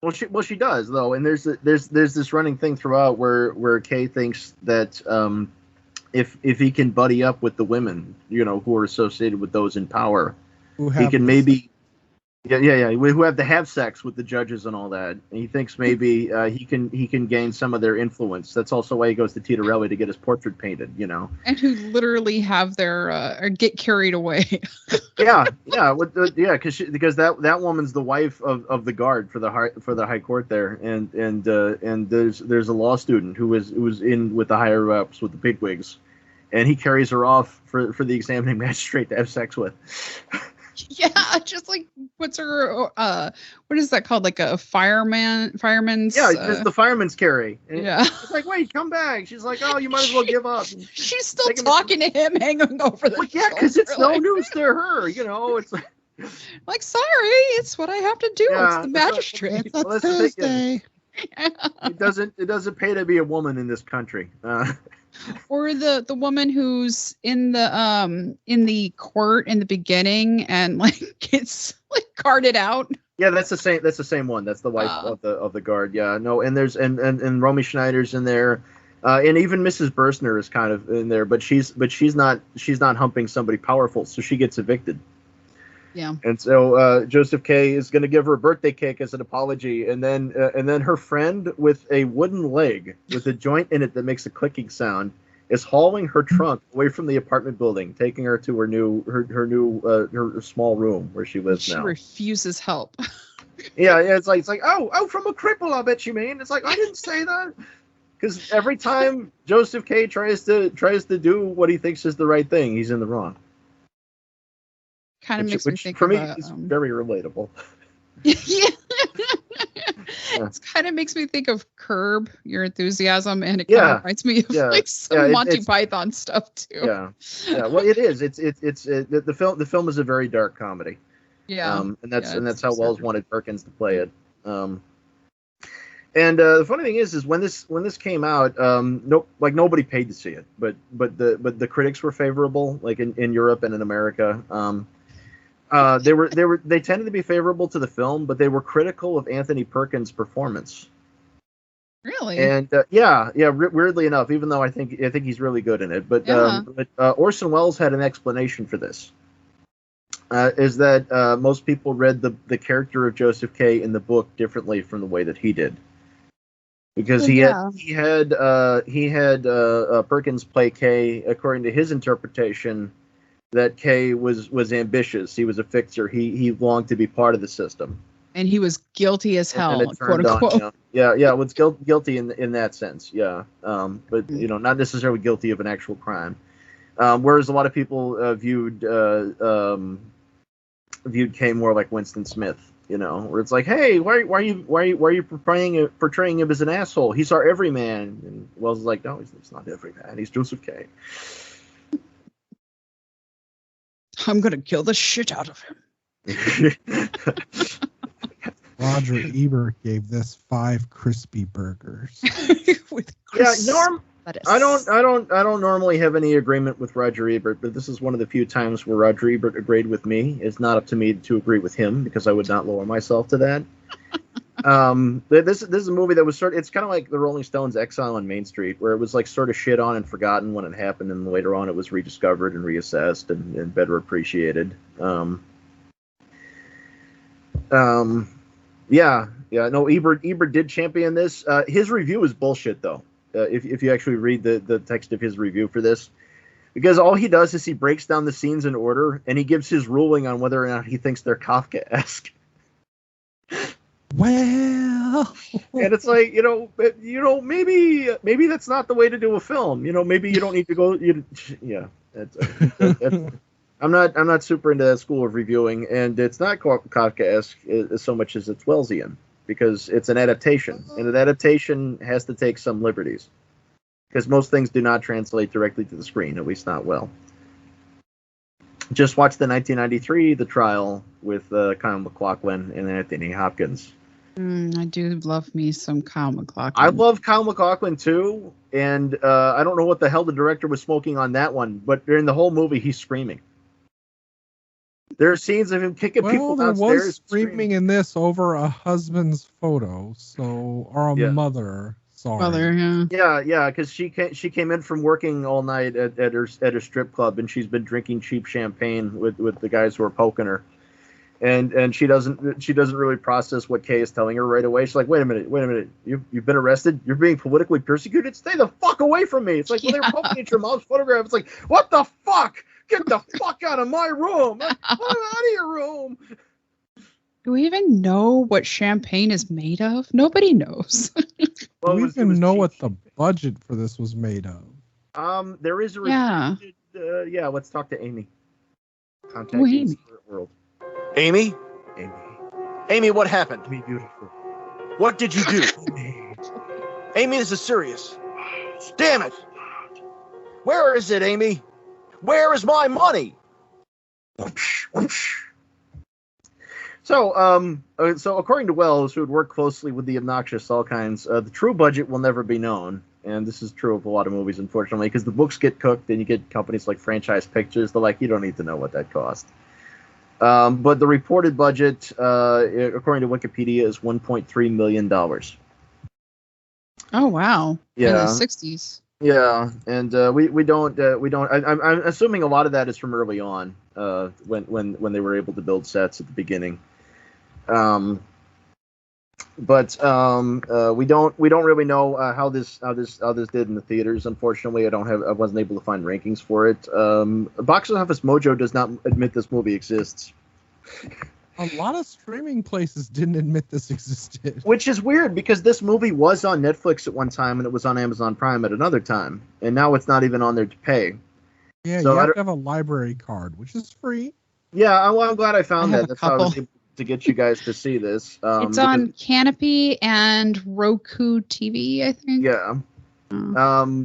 Well, she does though, and there's this running thing throughout where Kay thinks that if he can buddy up with the women, you know, who are associated with those in power, he can maybe. Yeah. Who have to have sex with the judges and all that. And he thinks maybe he can gain some of their influence. That's also why he goes to Titorelli to get his portrait painted, you know. And who literally have their or get carried away. because that woman's the wife of the guard for the high court there, and there's a law student who was in with the higher ups with the bigwigs, and he carries her off for the examining magistrate to have sex with. Yeah, just like what's her what is that called? Like a fireman's it's the fireman's carry. And yeah. It's like, wait, come back. She's like, oh, you might as well give up. She's still talking to him, hanging over the well, yeah, because it's no news to her, you know. It's like sorry, it's what I have to do. It's the magistrate. It's Thursday. It doesn't pay to be a woman in this country. Or the woman who's in the court in the beginning and like gets like carted out. Yeah, that's the same one. That's the wife of the guard. Yeah, no, and there's and Romy Schneider's in there, and even Mrs. Berstner is kind of in there, but she's not humping somebody powerful, so she gets evicted. Yeah. And so Joseph K. is going to give her a birthday cake as an apology, and then her friend with a wooden leg with a joint in it that makes a clicking sound is hauling her trunk away from the apartment building, taking her to her small room where she lives now. She refuses help. Yeah, it's like oh, from a cripple, I bet you mean. It's like, I didn't say that. Because every time Joseph K. tries to do what he thinks is the right thing, he's in the wrong. Kind of makes me think for me is very relatable. Yeah. It kind of makes me think of Curb Your Enthusiasm, and it kind of reminds me of like some Monty Python stuff too. Yeah. Well, it is. The film is a very dark comedy. Yeah. And that's how Wells wanted Perkins to play it. And the funny thing is when this came out, nobody paid to see it, but the critics were favorable, like in Europe and in America. They tended to be favorable to the film, but they were critical of Anthony Perkins' performance. Really? And weirdly enough, even though I think he's really good in it, but Orson Welles had an explanation for this. Is that most people read the character of Joseph K. in the book differently from the way that he did, because he had Perkins play K according to his interpretation. That Kay was ambitious. He was a fixer. He longed to be part of the system. And he was guilty as hell, quote unquote. Yeah. What's guilty in that sense? Yeah. But not necessarily guilty of an actual crime. Whereas a lot of people viewed Kay more like Winston Smith. Where it's like, hey, why are you portraying him as an asshole? He's our everyman. And Wells is like, no, he's not everyman. He's Joseph K. I'm gonna kill the shit out of him. Roger Ebert gave this 5 crispy burgers. With I don't normally have any agreement with Roger Ebert, but this is one of the few times where Roger Ebert agreed with me. It's not up to me to agree with him because I would not lower myself to that. This is a movie that was it's kind of like the Rolling Stones' Exile on Main Street, where it was like sort of shit on and forgotten when it happened, and later on it was rediscovered and reassessed and better appreciated. No, Ebert did champion this. His review is bullshit, though. If you actually read the text of his review for this, because all he does is he breaks down the scenes in order and he gives his ruling on whether or not he thinks they're Kafka-esque. Well, and it's like maybe that's not the way to do a film. Maybe you don't need to go. I'm not super into that school of reviewing, and it's not Kafka-esque so much as it's Wellesian, because it's an adaptation, and an adaptation has to take some liberties, because most things do not translate directly to the screen, at least not well. Just watch the 1993 The Trial with Kyle MacLachlan and Anthony Hopkins. I do love me some Kyle MacLachlan. I love Kyle MacLachlan too, and I don't know what the hell the director was smoking on that one, but during the whole movie he's screaming. There are scenes of him kicking people downstairs. There was screaming in this over a husband's photo, or a mother. Sorry. Mother, yeah, because she came in from working all night at her strip club, and she's been drinking cheap champagne with the guys who are poking her, and she doesn't really process what Kay is telling her right away. She's like, wait a minute, you've been arrested, you're being politically persecuted, stay the fuck away from me. It's like, well, they're poking at your mom's photograph. It's like, what the fuck? Get the fuck out of my room! Like, out of your room! Do we even know what champagne is made of? Nobody knows. Do we even know what the budget for this was made of? There is a let's talk to Amy. Contact Amy. World. Amy, what happened? Amy, beautiful. What did you do? Amy, this is serious. Damn it! Where is it, Amy? Where is my money? So according to Welles, who had worked closely with the obnoxious Salkinds, the true budget will never be known. And this is true of a lot of movies, unfortunately, because the books get cooked and you get companies like Franchise Pictures. They're like, you don't need to know what that cost. But the reported budget, according to Wikipedia, is $1.3 million. Oh, wow. Yeah. In the 60s. Yeah, and we don't. I'm assuming a lot of that is from early on, when they were able to build sets at the beginning. But we don't really know how this did in the theaters. Unfortunately, I wasn't able to find rankings for it. Box Office Mojo does not admit this movie exists. A lot of streaming places didn't admit this existed. Which is weird, because this movie was on Netflix at one time and it was on Amazon Prime at another time. And now it's not even on there to pay. Yeah, so you have to have a library card, which is free. Yeah, well, I'm glad I found that. That's how I was able to get you guys to see this. It's on Canopy and Roku TV, I think. Yeah.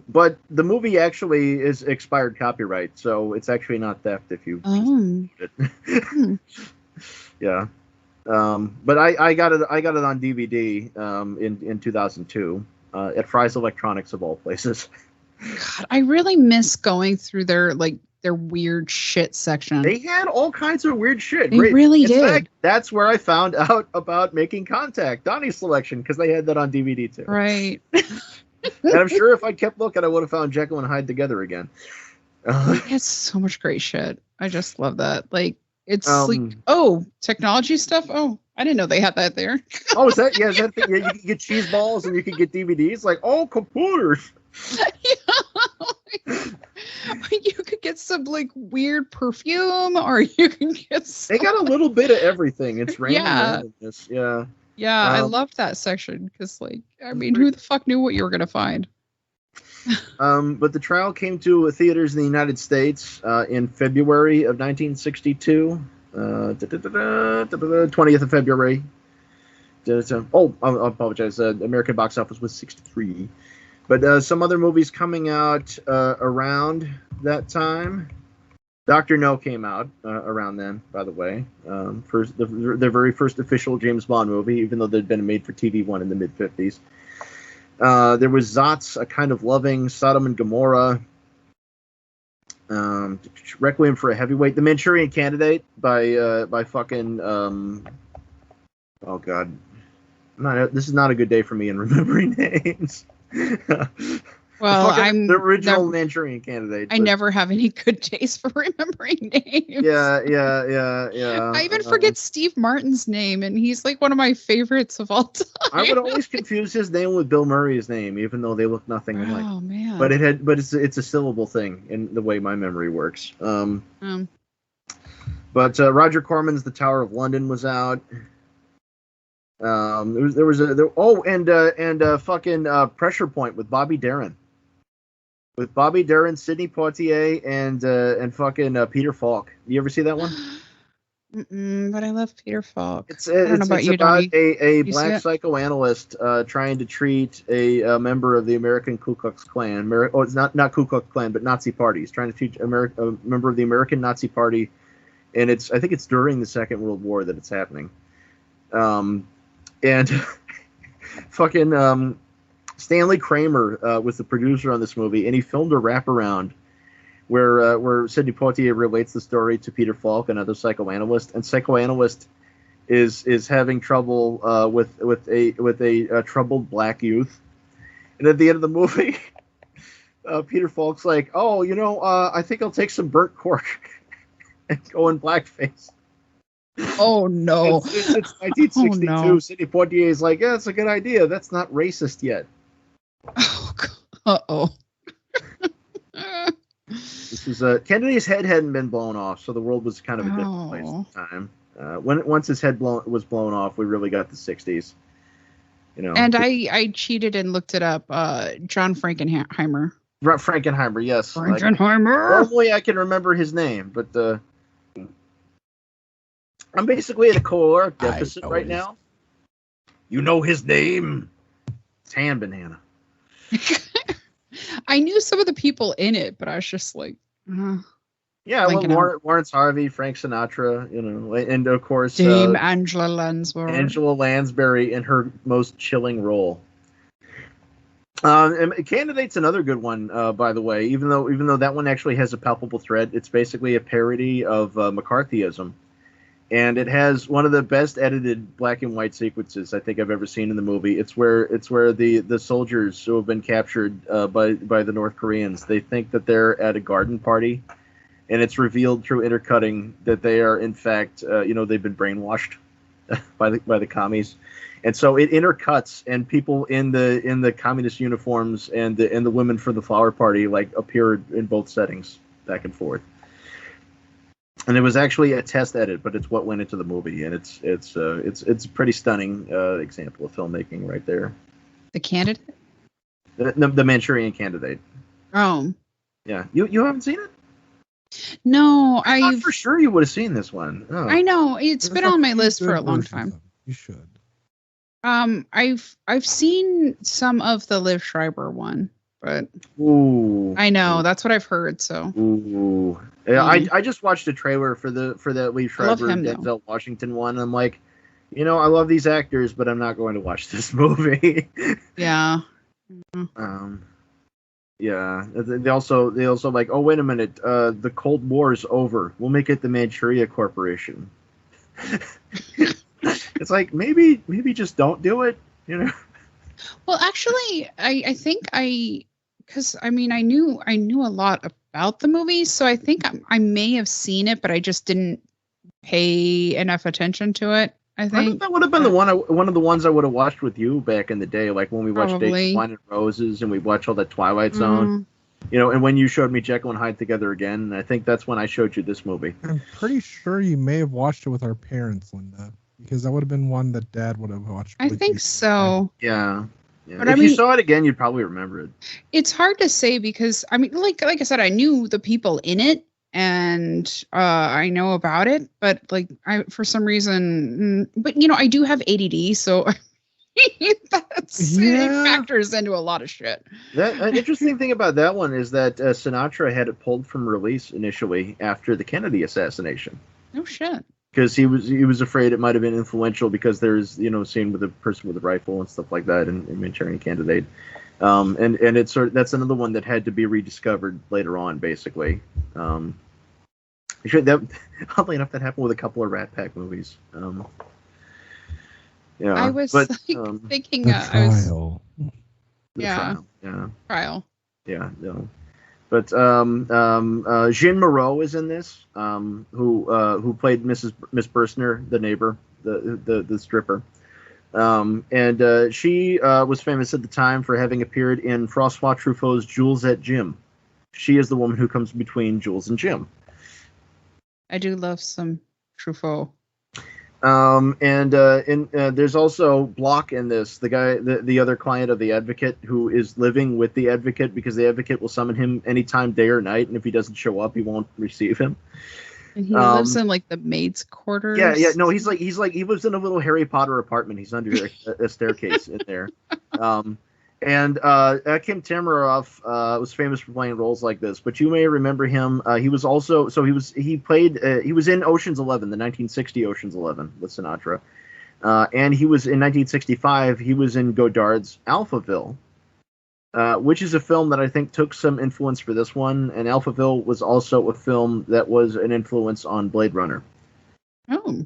But the movie actually is expired copyright, so it's actually not theft if you it. Yeah, but I got it on DVD in 2002 at Fry's Electronics of all places. God, I really miss going through their weird shit section. They had all kinds of weird shit. They really did. In fact, that's where I found out about Making Contact, Donnie's Selection, because they had that on DVD too. Right. And I'm sure if I kept looking, I would have found Jekyll and Hyde Together again. It's so much great shit. I just love that. It's technology stuff. Oh, I didn't know they had that there. Oh, is that? Yeah, is that? Yeah, you can get cheese balls and you can get DVDs. Like, oh, computers. Yeah. You could get some weird perfume, or you can get. They got a little bit of everything. It's random. Yeah. Yeah, I loved that section because, like, I mean, who the fuck knew what you were gonna find? But the trial came to theaters in the United States in February of 1962, 20th of February. I apologize. American box office was 63. But some other movies coming out around that time. Dr. No came out around then, by the way. Their very first official James Bond movie, even though there'd been a made-for-TV one in the mid-50s. There was Zot's A Kind of Loving, Sodom and Gomorrah, Requiem for a Heavyweight, The Manchurian Candidate by fucking oh god, this is not a good day for me in remembering names. Well, the original Manchurian Candidate. I never have any good days for remembering names. Yeah. I even forget Steve Martin's name, and he's like one of my favorites of all time. I would always confuse his name with Bill Murray's name, even though they look nothing alike. Oh man! But it's a syllable thing in the way my memory works. But Roger Corman's The Tower of London was out. Fucking Pressure Point with Bobby Darin. With Bobby Darin, Sidney Poitier, and fucking Peter Falk. You ever see that one? But I love Peter Falk. It's about a black psychoanalyst trying to treat a member of the American Ku Klux Klan. It's not Ku Klux Klan, but Nazi Party. He's trying to teach a member of the American Nazi Party, and I think it's during the Second World War that it's happening. And fucking Stanley Kramer was the producer on this movie, and he filmed a wraparound where Sidney Poitier relates the story to Peter Falk, another psychoanalyst, and psychoanalyst is having trouble with a troubled black youth. And at the end of the movie, Peter Falk's like, "Oh, I think I'll take some burnt cork and go in blackface." Oh no! It's 1962. Oh, no. Sidney Poitier is like, "Yeah, it's a good idea. That's not racist yet." Oh, uh-oh. This was Kennedy's head hadn't been blown off, so the world was kind of a different place at the time. Once his head was blown off, we really got the 60s. And I cheated and looked it up. John Frankenheimer. Frankenheimer, yes. Frankenheimer. Normally I can remember his name, but I'm basically at a caloric deficit right now. You know his name? It's Han Banana. I knew some of the people in it, but I was just like, yeah, well, Lawrence Harvey, Frank Sinatra, and of course Dame Angela Lansbury. Angela Lansbury in her most chilling role. And Candidate's another good one, by the way. Even though that one actually has a palpable thread, it's basically a parody of McCarthyism. And it has one of the best edited black and white sequences I think I've ever seen in the movie. It's where the soldiers who have been captured by the North Koreans, they think that they're at a garden party, and it's revealed through intercutting that they are in fact they've been brainwashed by the commies, and so it intercuts, and people in the communist uniforms and the women for the flower party like appeared in both settings back and forth. And it was actually a test edit, but it's what went into the movie, and it's a pretty stunning example of filmmaking right there. The Candidate? The Manchurian Candidate. Oh. Yeah. You haven't seen it? No, I thought for sure you would have seen this one. Oh. I know. It's been on my list for a long time. You should. I've seen some of the Liv Schreiber one, but ooh, I know that's what I've heard. So ooh, yeah, I just watched a trailer for that Liv Schreiber and Denzel Washington one. I'm like, I love these actors, but I'm not going to watch this movie. Yeah. Yeah. They also like, oh wait a minute, the Cold War is over. We'll make it the Manchuria Corporation. It's like maybe just don't do it. Well, actually, I think because I knew a lot about the movie, so I think I may have seen it, but I just didn't pay enough attention to it. I think that would have been one of the ones I would have watched with you back in the day, like when we watched Days of Wine and Roses and we watched all that Twilight Zone. And when you showed me Jekyll and Hyde Together Again, and I think that's when I showed you this movie. I'm pretty sure you may have watched it with our parents, Linda. because that would have been one that Dad would have watched. I think so. Yeah. Yeah. But if you saw it again, you'd probably remember it. It's hard to say because I mean, like I said, I knew the people in it and I know about it, but like for some reason, but you know, I do have ADD, so it factors into a lot of shit. An interesting thing about that one is that Sinatra had it pulled from release initially after the Kennedy assassination. No shit. Because he was afraid it might have been influential because there's a scene with a person with a rifle and stuff like that in Manchurian Candidate, and it's that's another one that had to be rediscovered later on, basically. Oddly enough, that happened with a couple of Rat Pack movies. Yeah, I was thinking Trial. Trial. Yeah, no. But Jean Moreau is in this, who played Miss Burstner, the neighbor, the stripper, and she was famous at the time for having appeared in François Truffaut's Jules et Jim. She is the woman who comes between Jules and Jim. I do love some Truffaut. There's also Block in this, the guy, the other client of the Advocate, who is living with the Advocate because the Advocate will summon him anytime, day or night, and if he doesn't show up, he won't receive him. And he lives in like the maid's quarters. Yeah. No, he lives in a little Harry Potter apartment. He's under a staircase in there. And Kim Tamaroff was famous for playing roles like this, but you may remember him. He was in Ocean's 11, the 1960 Ocean's 11 with Sinatra, and he was in 1965. He was in Godard's Alphaville, which is a film that I think took some influence for this one. And Alphaville was also a film that was an influence on Blade Runner. Oh.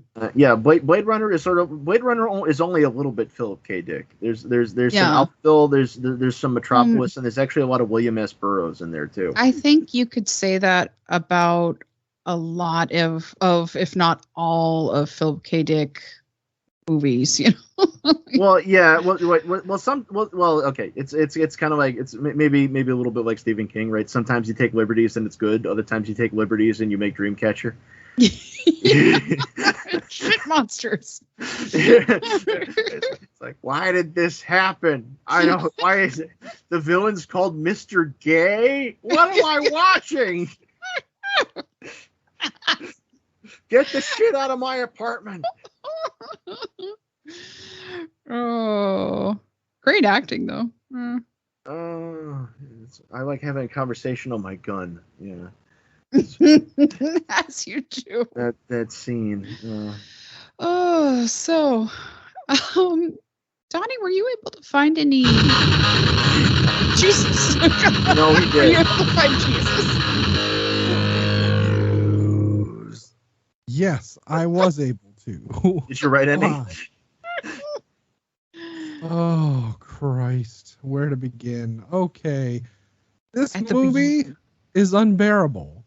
Blade Runner is only a little bit Philip K. Dick. There's some Alphaville, there's some Metropolis, and there's actually a lot of William S. Burroughs in there too. I think you could say that about a lot of if not all of Philip K. Dick movies, you know. Okay. It's kind of like it's maybe a little bit like Stephen King, right? Sometimes you take liberties and it's good. Other times you take liberties and you make Dreamcatcher. Shit monsters. It's like, why did this happen? I know. Why is it the villain's called Mr. Gay? What am I watching? Get the shit out of my apartment. Oh, great acting though. I like having a conversation on my gun. Yeah. As you do. That scene. So, Donnie, were you able to find any Jesus? No, he did. Were you able to find Jesus? Yes, I was able to. Did you write any? Oh Christ, where to begin? Okay, this movie is unbearable.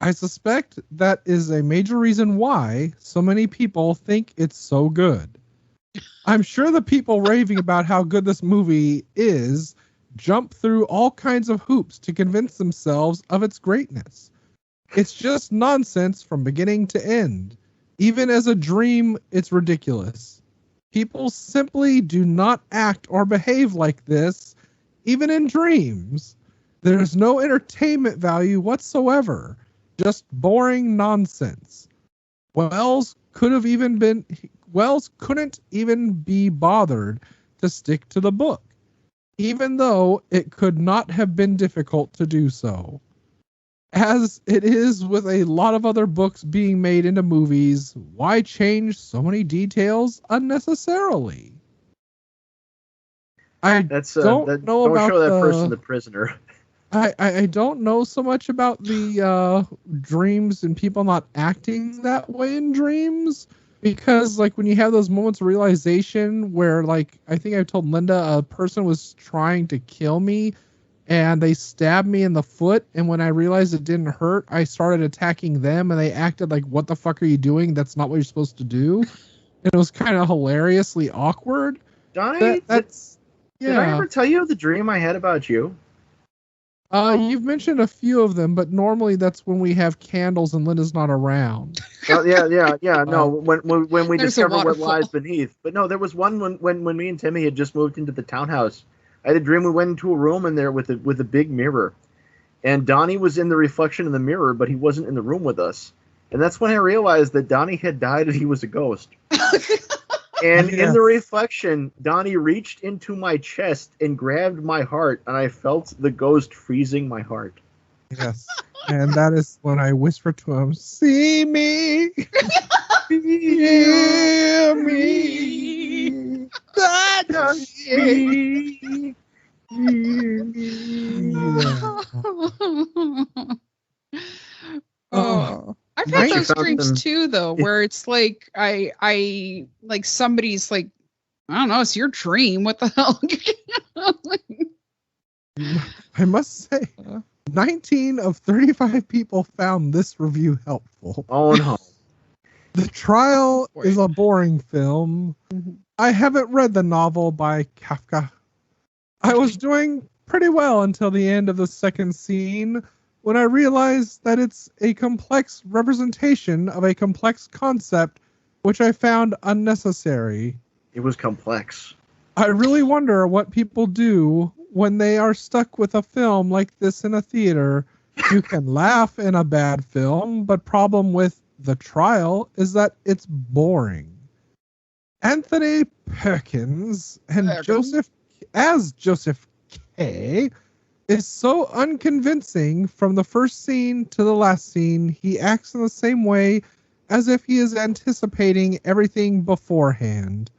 I suspect that is a major reason why so many people think it's so good. I'm sure the people raving about how good this movie is jump through all kinds of hoops to convince themselves of its greatness. It's just nonsense from beginning to end. Even as a dream, it's ridiculous. People simply do not act or behave like this, even in dreams. There's no entertainment value whatsoever. Just boring nonsense. Wells couldn't even be bothered to stick to the book, even though it could not have been difficult to do so. As it is with a lot of other books being made into movies, why change so many details unnecessarily? Don't show that person the prisoner. I don't know so much about the dreams and people not acting that way in dreams, because like when you have those moments of realization where, like, I think I told Linda a person was trying to kill me and they stabbed me in the foot, and when I realized it didn't hurt, I started attacking them and they acted like, what the fuck are you doing? That's not what you're supposed to do. And it was kind of hilariously awkward. Donnie, did I ever tell you the dream I had about you? You've mentioned a few of them, but normally that's when we have candles and Linda's not around. Yeah. No, when we discover what waterfall. lies beneath. But no, there was one when me and Timmy had just moved into the townhouse. I had a dream we went into a room in there with a big mirror, and Donnie was in the reflection in the mirror, but he wasn't in the room with us. And that's when I realized that Donnie had died and he was a ghost. And in the reflection, Donnie reached into my chest and grabbed my heart, and I felt the ghost freezing my heart. Yes. And that is when I whispered to him, "See me, hear me, touch me." Oh. I've had those dreams too, though, where it's like I like somebody's like, I don't know, it's your dream. What the hell? I must say, 19 of 35 people found this review helpful. Oh no. The Trial is a boring film. I haven't read the novel by Kafka. I was doing pretty well until the end of the second scene, when I realized that it's a complex representation of a complex concept, which I found unnecessary. It was complex. I really wonder what people do when they are stuck with a film like this in a theater. You can laugh in a bad film, but problem with The Trial is that it's boring. Anthony Perkins and Joseph K. is so unconvincing from the first scene to the last scene. He acts in the same way as if he is anticipating everything beforehand.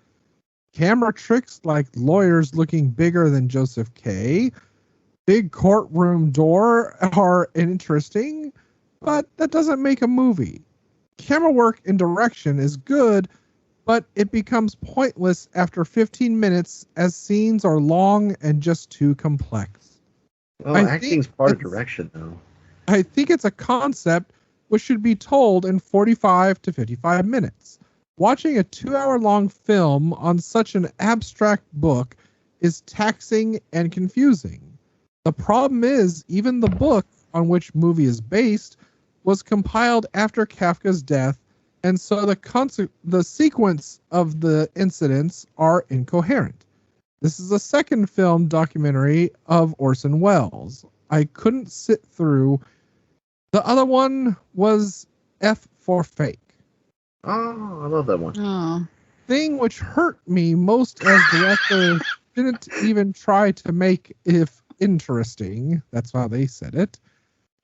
Camera tricks like lawyers looking bigger than Joseph K. Big courtroom door are interesting, but that doesn't make a movie. Camera work and direction is good, but it becomes pointless after 15 minutes as scenes are long and just too complex. Well, acting's part of direction, though. I think it's a concept which should be told in 45 to 55 minutes. Watching a 2-hour-long film on such an abstract book is taxing and confusing. The problem is, even the book on which movie is based was compiled after Kafka's death, and so the sequence of the incidents are incoherent. This is the second film documentary of Orson Welles. I couldn't sit through. The other one was F for Fake. Oh, I love that one. Oh. Thing which hurt me most as director didn't even try to make it interesting. That's how they said it.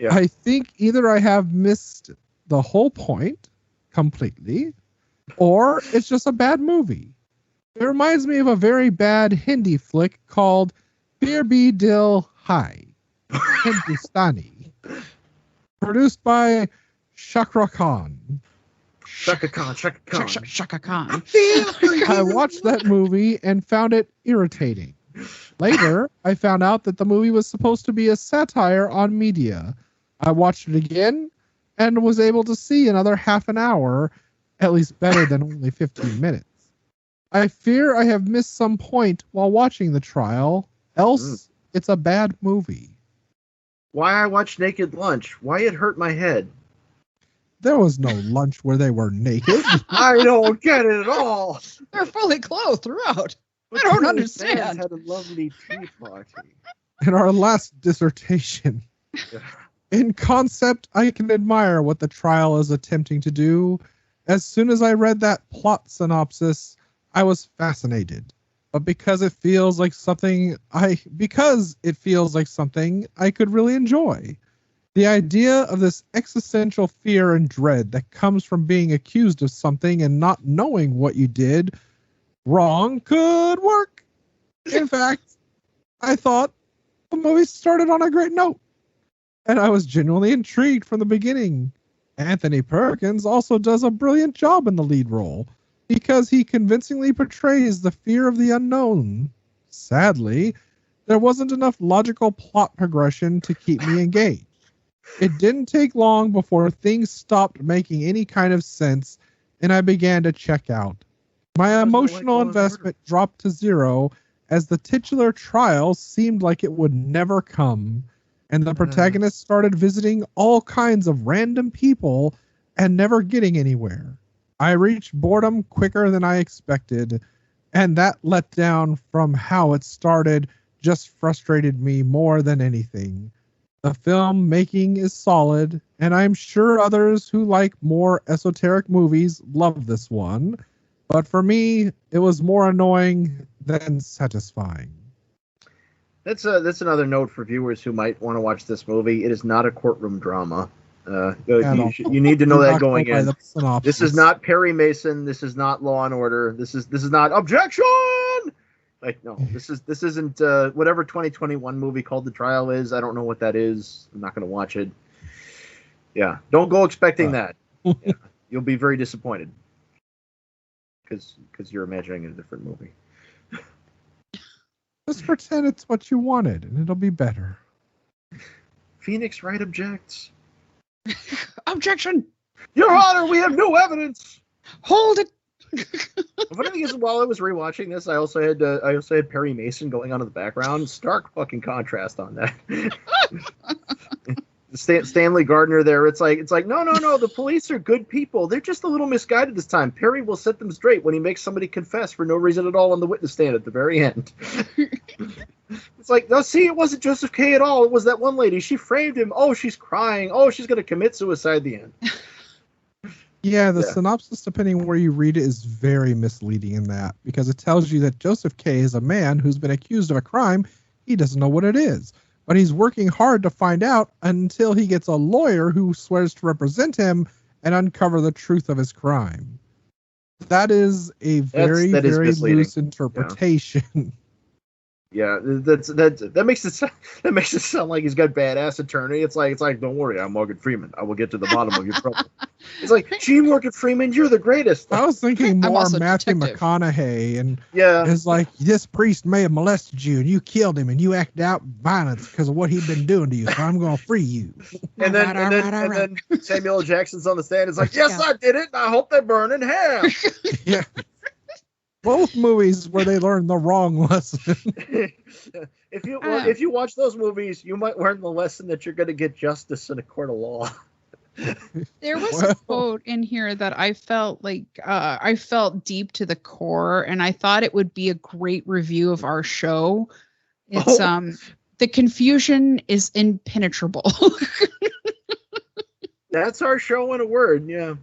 Yeah. I think either I have missed the whole point completely, or it's just a bad movie. It reminds me of a very bad Hindi flick called Bir Bhi Dil Hai, Hindustani, produced by Shaka Khan. Shaka Khan. Shaka Khan. I watched that movie and found it irritating. Later, I found out that the movie was supposed to be a satire on media. I watched it again and was able to see another half an hour, at least better than only 15 minutes. I fear I have missed some point while watching The Trial, else it's a bad movie. Why I watched Naked Lunch? Why it hurt my head? There was no lunch where they were naked. I don't get it at all. They're fully clothed throughout. I don't understand. Had a lovely tea party. In our last dissertation, in concept, I can admire what The Trial is attempting to do. As soon as I read that plot synopsis, I was fascinated. But because it feels like something I could really enjoy. The idea of this existential fear and dread that comes from being accused of something and not knowing what you did wrong could work. In fact, I thought the movie started on a great note, and I was genuinely intrigued from the beginning. Anthony Perkins also does a brilliant job in the lead role because he convincingly portrays the fear of the unknown. Sadly, there wasn't enough logical plot progression to keep me engaged. It didn't take long before things stopped making any kind of sense, and I began to check out. My emotional investment dropped to zero as the titular trial seemed like it would never come, and the protagonist started visiting all kinds of random people and never getting anywhere. I reached boredom quicker than I expected, and that letdown from how it started just frustrated me more than anything. The film making is solid, and I'm sure others who like more esoteric movies love this one, but for me, it was more annoying than satisfying. That's another note for viewers who might want to watch this movie. It is not a courtroom drama. You need to know that going in. This is not Perry Mason. This is not Law and Order. This is not Objection. Like, no, this isn't whatever 2021 movie called The Trial is. I don't know what that is. I'm not going to watch it. Yeah, don't go expecting that. Yeah. You'll be very disappointed because you're imagining a different movie. Just pretend it's what you wanted, and it'll be better. Phoenix Wright objects. Objection! Your Honor, we have no evidence. Hold it. The funny thing is, while I was rewatching this, I also had Perry Mason going on in the background. Stark fucking contrast on that. Stanley Gardner there. It's like no. The police are good people. They're just a little misguided this time. Perry will set them straight when he makes somebody confess for no reason at all on the witness stand at the very end. It's like, no, see, it wasn't Joseph K. at all. It was that one lady. She framed him. Oh, she's crying. Oh, she's going to commit suicide at the end. Yeah, the synopsis, depending where you read it, is very misleading in that, because it tells you that Joseph K. is a man who's been accused of a crime. He doesn't know what it is, but he's working hard to find out until he gets a lawyer who swears to represent him and uncover the truth of his crime. That is a very loose interpretation. Yeah, that makes it sound like he's got badass attorney. It's like don't worry, I'm Morgan Freeman. I will get to the bottom of your problem. It's like, gee, Morgan Freeman, you're the greatest. I was thinking more Matthew McConaughey, and it's like, this priest may have molested you, and you killed him, and you acted out violence because of what he'd been doing to you. So I'm going to free you. And then Samuel L. Jackson's on the stand. It's like, yes, I did it, and I hope they burn in hell. Yeah. Both movies where they learn the wrong lesson. If you watch those movies, you might learn the lesson that you're going to get justice in a court of law. There was a quote in here that I felt like I felt deep to the core, and I thought it would be a great review of our show. It's the confusion is impenetrable. That's our show in a word, yeah.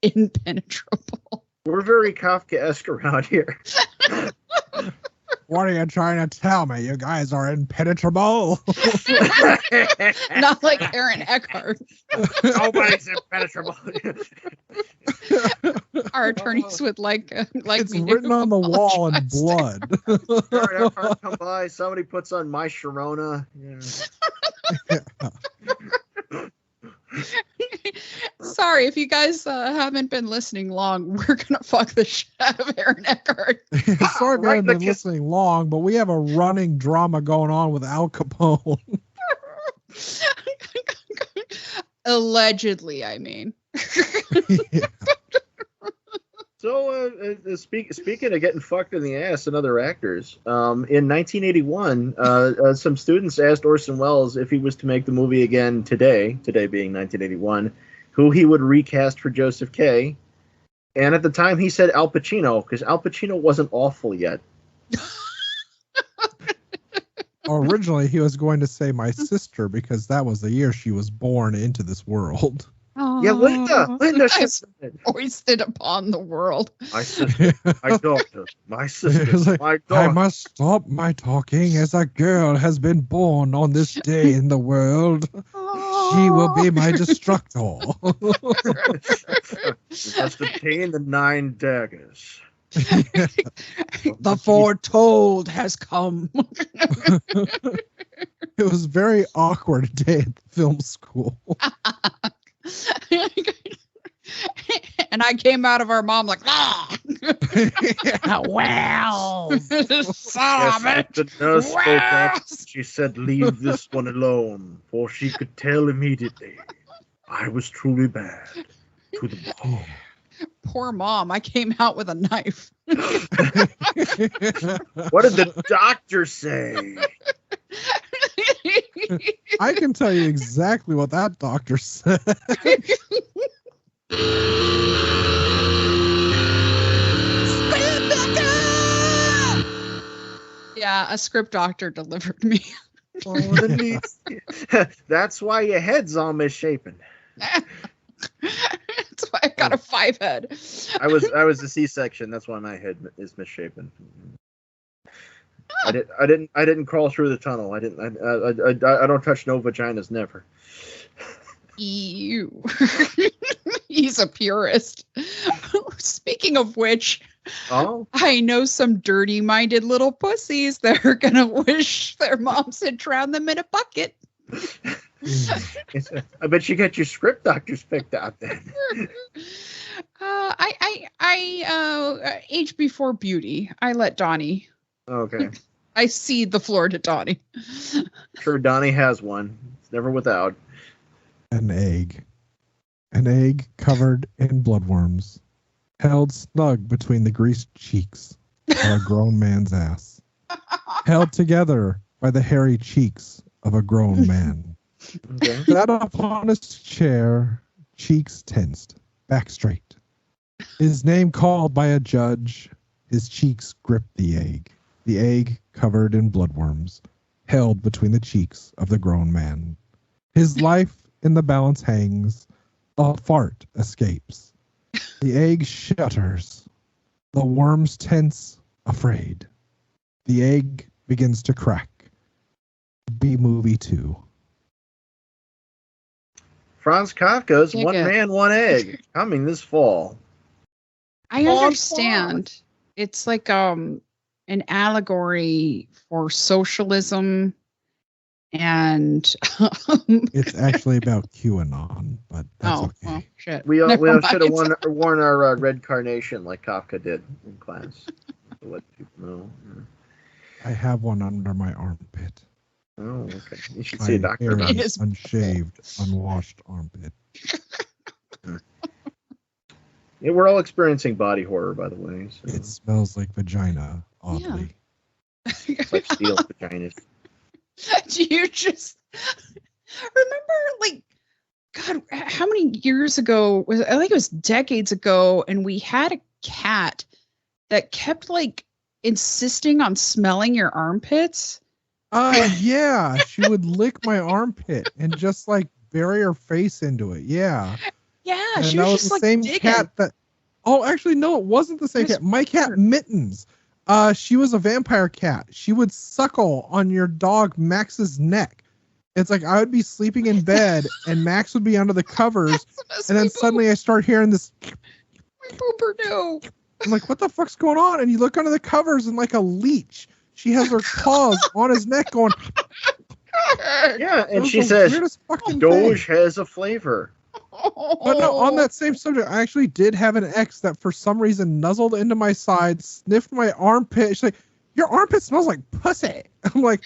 Impenetrable. We're very Kafkaesque around here. What are you trying to tell me? You guys are impenetrable? Not like Aaron Eckhart. Nobody's impenetrable. Our attorneys would like it's written on the wall in blood. Aaron Eckhart come by. Somebody puts on My Sharona. Yeah. Sorry, if you guys haven't been listening long, we're gonna fuck the shit out of Aaron Eckhart. Sorry if you haven't been listening long, but we have a running drama going on with Al Capone. Allegedly, I mean. Yeah. So, speaking of getting fucked in the ass and other actors, in 1981, some students asked Orson Welles if he was to make the movie again today being 1981, who he would recast for Joseph K. And at the time, he said Al Pacino, because Al Pacino wasn't awful yet. Originally, he was going to say my sister, because that was the year she was born into this world. Oh, yeah, Linda foisted upon the world. My sister, my daughter, my sister, like, my daughter. I must stop my talking, as a girl has been born on this day in the world. She will be my destructor. You must obtain the 9 daggers. The foretold has come. It was very awkward day at the film school. And I came out of our mom like, well, son of it. The nurse spoke up. She said, leave this one alone, for she could tell immediately I was truly bad to the bone. Poor mom. I came out with a knife. What did the doctor say? I can tell you exactly what that doctor said. Yeah, a script doctor delivered me. That's why your head's all misshapen. That's why I got a 5 head. I was a C-section. That's why my head is misshapen. I didn't crawl through the tunnel. I don't touch no vaginas, never. Ew. He's a purist. Speaking of which, I know some dirty-minded little pussies that are gonna wish their moms had drowned them in a bucket. I bet you get your script doctors picked out then. I age before beauty. I let Donnie. Okay. I cede the floor to Donnie. Sure, Donnie has one. It's never without. An egg. An egg covered in bloodworms, held snug between the greased cheeks of a grown man's ass, held together by the hairy cheeks of a grown man. Okay. Sat upon his chair, cheeks tensed, back straight. His name called by a judge, his cheeks gripped the egg covered in bloodworms, held between the cheeks of the grown man. His life in the balance hangs, a fart escapes. The egg shudders. The worms tense, afraid. The egg begins to crack. B-movie 2. Franz Kafka's One Man, One Egg, coming this fall. I understand. It's like an allegory for socialism. And it's actually about QAnon, but that's okay. Well, shit. We should have worn our red carnation like Kafka did in class. To let people know. I have one under my armpit. Oh, okay. You should see a doctor about it. Unshaved, unwashed armpit. Yeah, we're all experiencing body horror, by the way. So. It smells like vagina, oddly. Yeah. It's like steel vaginas. Do you just remember, like, God, how many years ago I think it was decades ago, and we had a cat that kept like insisting on smelling your armpits? Yeah, she would lick my armpit and just like bury her face into it. Yeah. Yeah, and she that was was just the like same digging. cat that. Oh, actually, no, it wasn't the same cat. My cat Mittens. She was a vampire cat. She would suckle on your dog Max's neck. It's like I would be sleeping in bed and Max would be under the covers, and then suddenly I start hearing this. My pooper no. I'm like, what the fuck's going on? And you look under the covers and like a leech, she has her paws on his neck going. Yeah, and she says, "Doge has a flavor." But no, on that same subject, I actually did have an ex that for some reason nuzzled into my side, sniffed my armpit. She's like, "Your armpit smells like pussy." I'm like,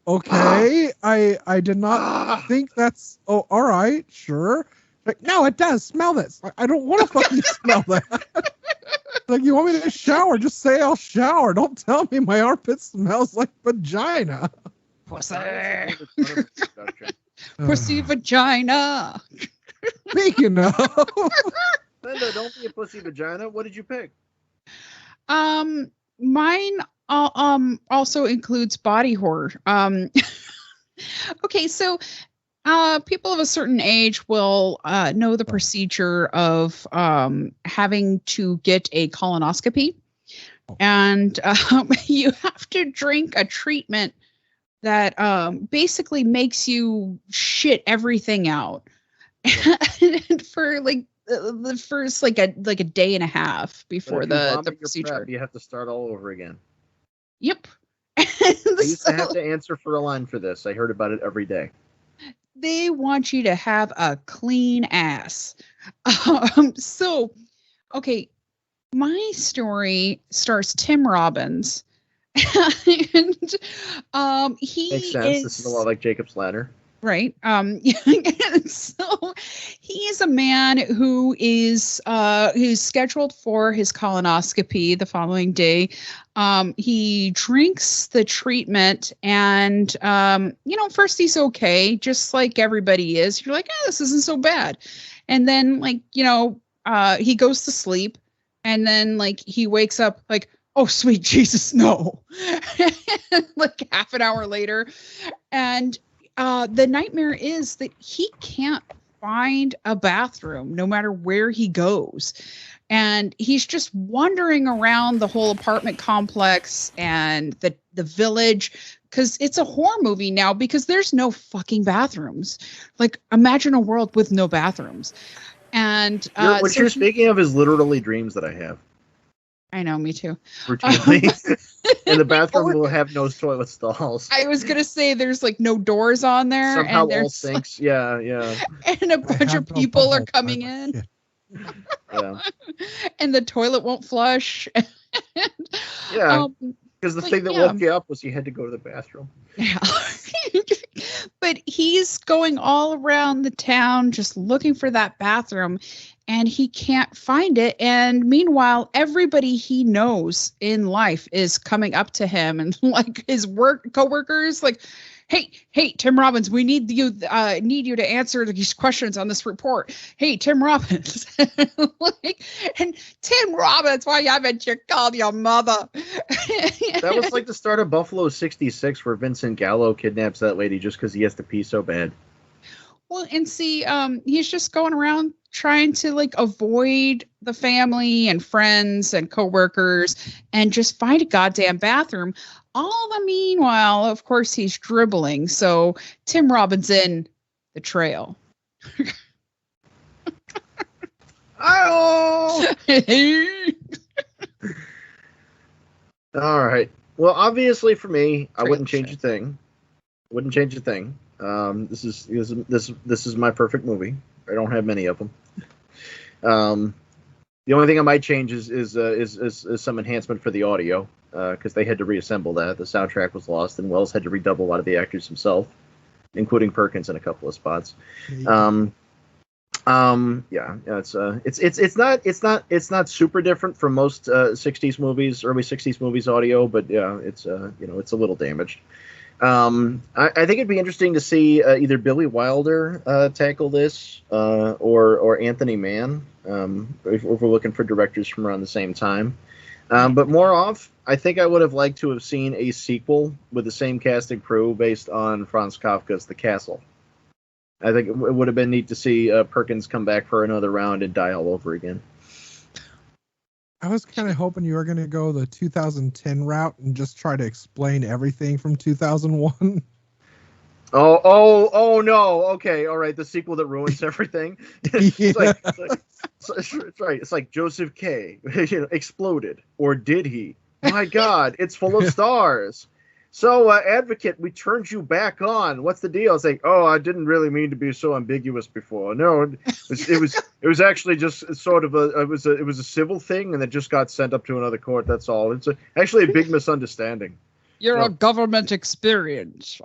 okay. I did not think that's. Oh, all right, sure. Like, no, it does. Smell this. I don't want to fucking smell that. Like, you want me to shower? Just say I'll shower. Don't tell me my armpit smells like vagina. Pussy. Pussy vagina. Speaking of. Linda, don't be a pussy vagina. What did you pick? Mine also includes body horror. Okay, so people of a certain age will know the procedure of having to get a colonoscopy, and you have to drink a treatment that basically makes you shit everything out for like the first like a day and a half before the procedure. Prep, you have to start all over again. Yep. I used to have to answer for a line for this. I heard about it every day. They want you to have a clean ass. So, okay, my story stars Tim Robbins. And he makes sense. This is a lot like Jacob's Ladder. Right. So he's a man who is who's scheduled for his colonoscopy the following day. He drinks the treatment and first he's okay, just like everybody is. You're like, this isn't so bad. And then he goes to sleep and then he wakes up like, oh sweet Jesus, no. Like half an hour later. And the nightmare is that he can't find a bathroom no matter where he goes. And he's just wandering around the whole apartment complex and the village, because it's a horror movie now because there's no fucking bathrooms. Like, imagine a world with no bathrooms. And what you're speaking of is literally dreams that I have. I know, me too. Routinely. And the bathroom will have no toilet stalls. I was gonna say there's no doors on there. Somehow and there's all sinks. Yeah. And a bunch of people are coming in. Yeah. And the toilet won't flush. Yeah. Because the thing that woke you up was you had to go to the bathroom. Yeah. But he's going all around the town just looking for that bathroom, and he can't find it. And meanwhile, everybody he knows in life is coming up to him, and his coworkers, hey, Tim Robbins, we need you to answer these questions on this report. Hey, Tim Robbins. And Tim Robbins, why haven't you called your mother? That was like the start of Buffalo 66, where Vincent Gallo kidnaps that lady just because he has to pee so bad. Well, and see, he's just going around trying to avoid the family and friends and coworkers and just find a goddamn bathroom. All the meanwhile, of course, he's dribbling. So Tim Robbins in the trail. Oh! All right. Well, obviously for me, I wouldn't change a thing. This is my perfect movie. I don't have many of them. The only thing I might change is some enhancement for the audio, because they had to reassemble that. The soundtrack was lost, and Welles had to redub a lot of the actors himself, including Perkins in a couple of spots. It's not super different from most 60s movies, early 60s movies audio, but yeah, it's a little damaged. I think it'd be interesting to see either Billy Wilder tackle this or Anthony Mann, if we're looking for directors from around the same time. But more off, I think I would have liked to have seen a sequel with the same cast and crew based on Franz Kafka's The Castle. I think it would have been neat to see Perkins come back for another round and die all over again. I was kind of hoping you were going to go the 2010 route and just try to explain everything from 2001. Oh no. Okay, all right. The sequel that ruins everything. It's like Joseph K. Exploded, or did he? My God, it's full of stars. So, Advocate, we turned you back on. What's the deal? It's like, I didn't really mean to be so ambiguous before. No, it was actually just sort of it was a civil thing, and it just got sent up to another court. That's all. It's actually a big misunderstanding. You're a government experiment,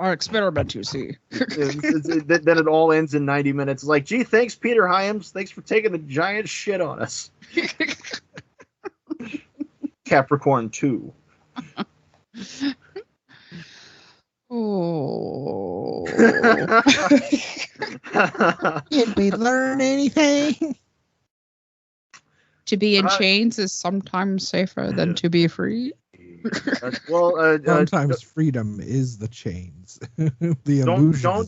you see. Then it all ends in 90 minutes. It's like, gee, thanks, Peter Hyams. Thanks for taking a giant shit on us. Capricorn 2. Oh. Did we learn anything? To be in chains is sometimes safer than to be free. Sometimes freedom is the chains. The illusion.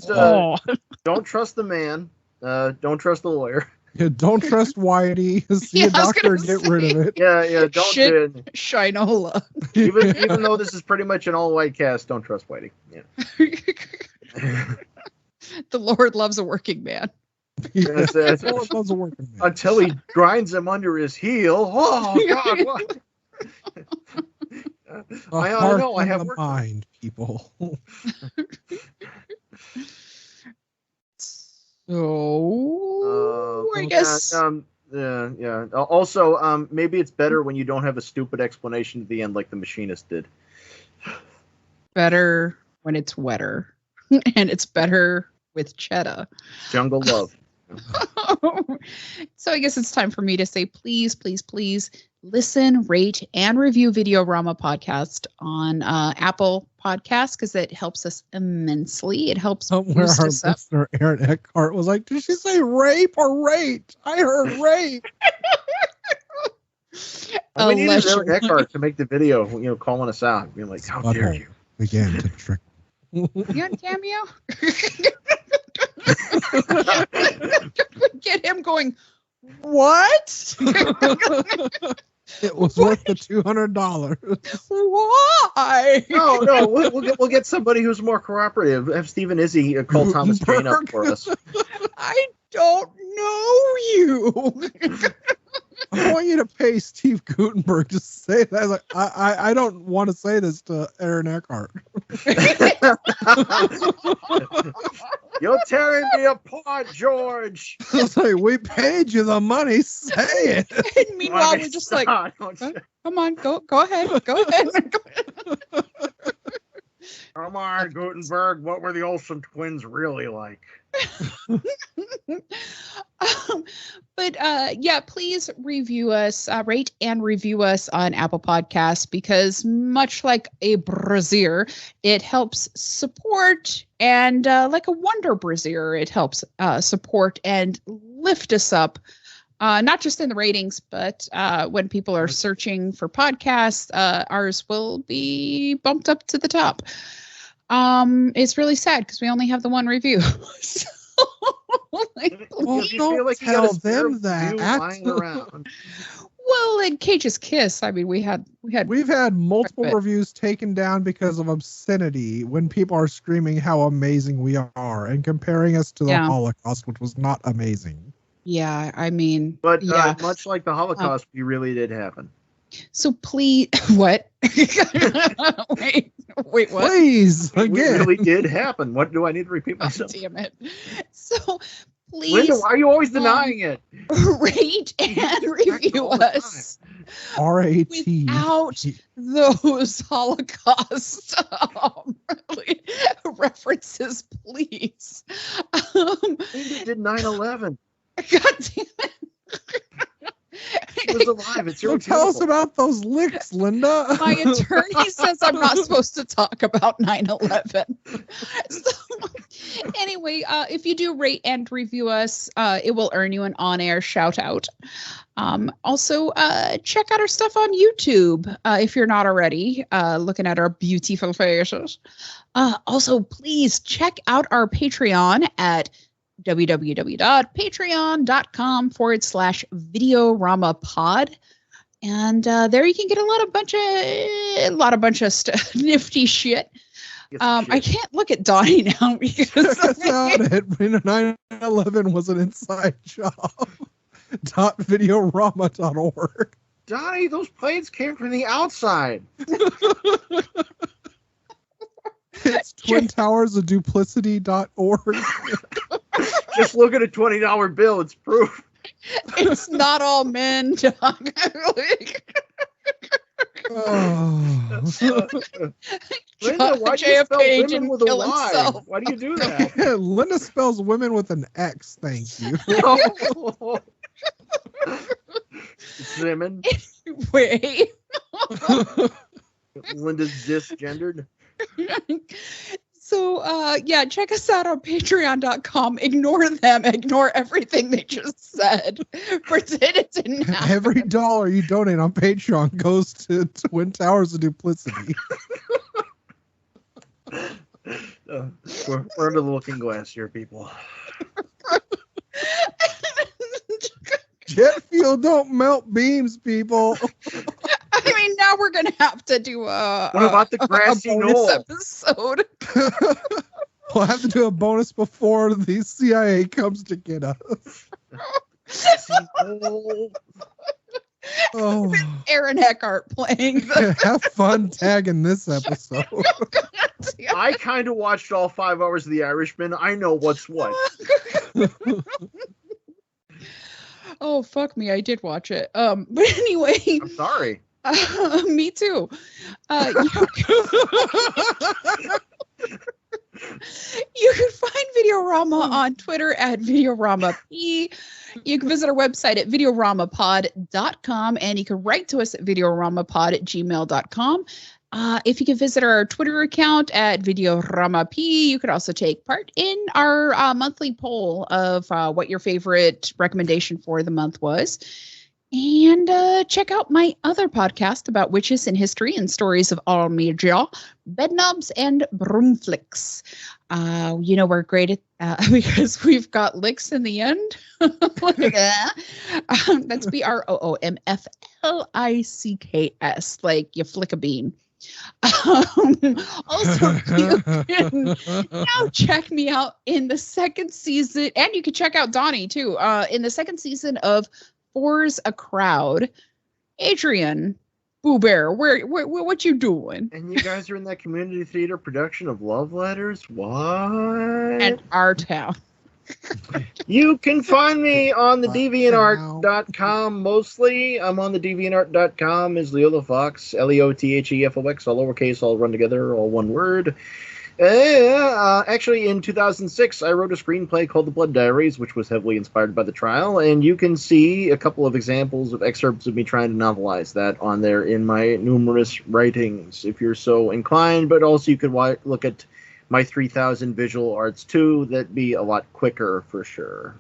Don't trust the man. Don't trust the lawyer. Yeah, don't trust Whitey. See a doctor and get rid of it. Yeah. Don't. Shinola. Even though this is pretty much an all-white cast, don't trust Whitey. Yeah. The Lord loves a working man. That's loves a working man. Until he grinds him under his heel. Oh God! What? I have the mind, people. So I guess. Yeah. Also, maybe it's better when you don't have a stupid explanation at the end, like the Machinist did. Better when it's wetter, and it's better with cheddar. Jungle love. So I guess it's time for me to say, please, please, please listen, rate, and review Video Rama podcast on Apple Podcasts, because it helps us immensely. It helps boost our us up. listener Aaron Eckhart was like, did she say rape or rate? I heard rape. We needed Aaron Eckhart to make the video, calling us out, being like, how dare you? Again, to trick. You on Cameo? Get him going, what? It was worth the $200. Why? No, we'll get somebody who's more cooperative. Have Stephen Izzy call Thomas Jane up for us. I don't know you. I want you to pay Steve Gutenberg to say that. Like, I don't want to say this to Aaron Eckhart. You're tearing me apart, George. It's like, we paid you the money. Say it. And meanwhile, we're just like, come on, go ahead. Go ahead. Come on, Gutenberg. What were the Olsen twins really like? But yeah, please review us, rate and review us on Apple Podcasts, because much like a brazier, it helps support, and like a wonder brazier, it helps support and lift us up. Not just in the ratings, but when people are searching for podcasts, ours will be bumped up to the top. It's really sad because we only have the one review. So, don't tell them that. Well, in Cage's Kiss, I mean, we've had multiple reviews taken down because of obscenity when people are screaming how amazing we are and comparing us to the Holocaust, which was not amazing. Yeah, I mean, but much like the Holocaust, we really did happen. So please, what? wait, what? Please, again. It really did happen. What do I need to repeat myself? Oh, damn it. So please, Linda, why are you always denying it? Rate and review us. RAT. Without those Holocaust references, please. Linda did 9/11. God damn it. She was alive. It's your tell us about those licks, Linda. My attorney says I'm not supposed to talk about 9/11. So, anyway, if you do rate and review us, it will earn you an on-air shout out. Also, check out our stuff on YouTube if you're not already looking at our beautiful faces. Also, please check out our Patreon at www.patreon.com/videoramapod, and there you can get a lot of nifty shit. I can't look at Donnie now because that's not it. 9/11 was an inside job. .videorama.org. Donnie, those planes came from the outside. It's twintowersofduplicity.org. Just look at a $20 bill. It's proof. It's not all men, Doc. Linda, why do you spell women with a Y? Why do you do that? Linda spells women with an X. Thank you. Women. Wait. Linda's cisgendered. So, yeah, check us out on patreon.com. Ignore them. Ignore everything they just said. Pretend it didn't happen. Every dollar you donate on Patreon goes to Twin Towers of Duplicity. We're under the looking glass here, people. Jet fuel don't melt beams, people. I mean, now we're gonna have to do what about the grassy knoll episode? We'll have to do a bonus before the CIA comes to get us. Oh. Aaron Eckhart playing. Have fun tagging this episode. I kind of watched all 5 hours of The Irishman. I know what's what. Oh, fuck me. I did watch it. But anyway. I'm sorry. Me too. You can find Video Videorama on Twitter at VideoRamaP. You can visit our website at videoramapod.com, and you can write to us at videoramapod@gmail.com. If you can visit our Twitter account at VideoRamaP, you could also take part in our monthly poll of what your favorite recommendation for the month was. And check out my other podcast about witches in history and stories of all media, Bedknobs and Broomflicks. We're great at because we've got licks in the end. That's BROOMFLICKS, like you flick a bean. Also, you can now check me out in the second season, and you can check out Donnie too, in the second season of Four's a Crowd. Adrian, Boo Bear, what you doing? And you guys are in that community theater production of Love Letters? What? And Our Town. You can find me on the deviantart.com mostly. I'm on the deviantart.com as Leola Fox, LeoThefox, all lowercase, all run together, all one word. Actually, in 2006, I wrote a screenplay called The Blood Diaries, which was heavily inspired by the trial, and you can see a couple of examples of excerpts of me trying to novelize that on there in my numerous writings, if you're so inclined, but also you could look at my 3,000 visual arts, too. That'd be a lot quicker, for sure.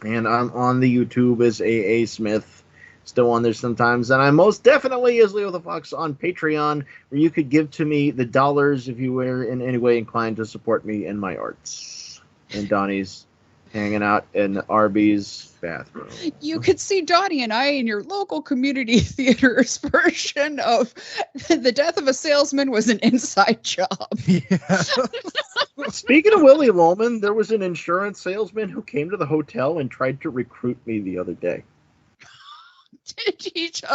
And I'm on the YouTube as A.A. Smith, still on there sometimes, and I most definitely is Leo the Fox on Patreon, where you could give to me the dollars if you were in any way inclined to support me and my arts. And Donnie's hanging out in Arby's bathroom. You could see Donnie and I in your local community theater's version of The Death of a Salesman Was an Inside Job. Yeah. Speaking of Willie Loman, there was an insurance salesman who came to the hotel and tried to recruit me the other Did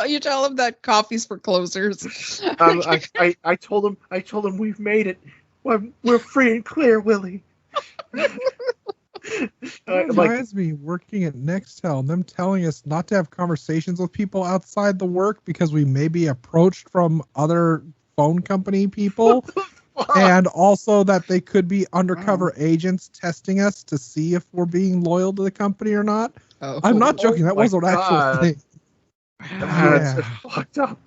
you tell him that coffee's for closers? I told him we've made it. We're free and clear, Willie. It reminds me working at Nextel and them telling us not to have conversations with people outside the work because we may be approached from other phone company people. And also that they could be undercover agents testing us to see if we're being loyal to the company or not. I'm not joking. That was an actual thing. That's fucked up.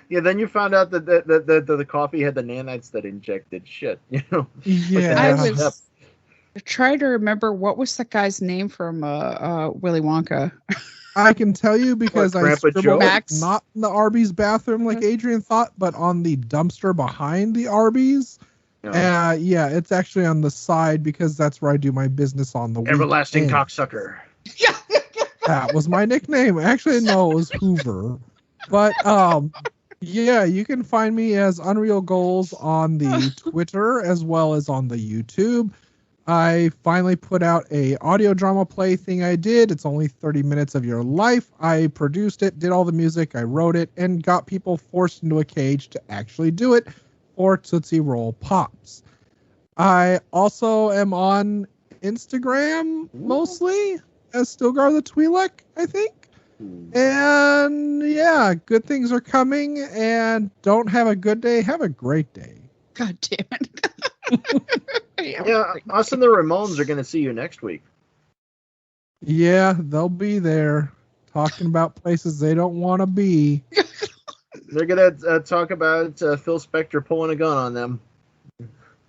Yeah, then you found out that the coffee had the nanites that injected shit. You know. Yeah. I was trying to remember what was the guy's name from Willy Wonka. I can tell you because I scribbled Max? Not in the Arby's bathroom like Adrian thought, but on the dumpster behind the Arby's. Yeah, it's actually on the side because that's where I do my business on the everlasting weekend. cocksucker. Yeah. That was my nickname. Actually, no, it was Hoover. But yeah, you can find me as Unreal Goals on the Twitter as well as on the YouTube. I finally put out a audio drama play thing I did. It's only 30 minutes of your life. I produced it, did all the music, I wrote it, and got people forced into a cage to actually do it for Tootsie Roll Pops. I also am on Instagram mostly as Stilgar the Twi'lek, I think. And yeah, good things are coming, and don't have a good day, have a great day. God damn it. Yeah, us and the Ramones are going to see you next week. Yeah, they'll be there talking about places they don't want to be. They're going to talk about Phil Spector pulling a gun on them.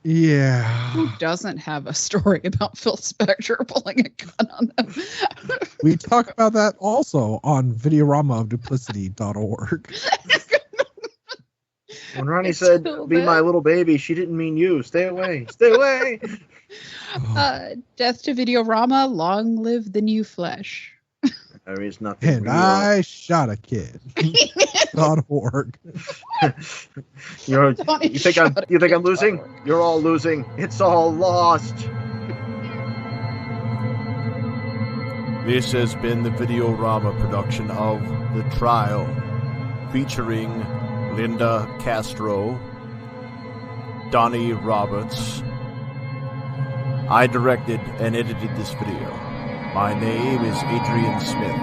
Yeah. Who doesn't have a story about Phil Spector pulling a gun on them? We talk about that also on videoramaofduplicity.org. When Ronnie said, "Be my little baby," she didn't mean you. Stay away. Stay away. Death to Videorama, long live the new flesh. I mean, it's nothing. And real. I shot a kid. .org. You think I'm losing? You're all losing. It's all lost. This has been the Videorama production of The Trial, featuring Linda Castro, Donnie Roberts. I directed and edited this video. My name is Adrian Smith.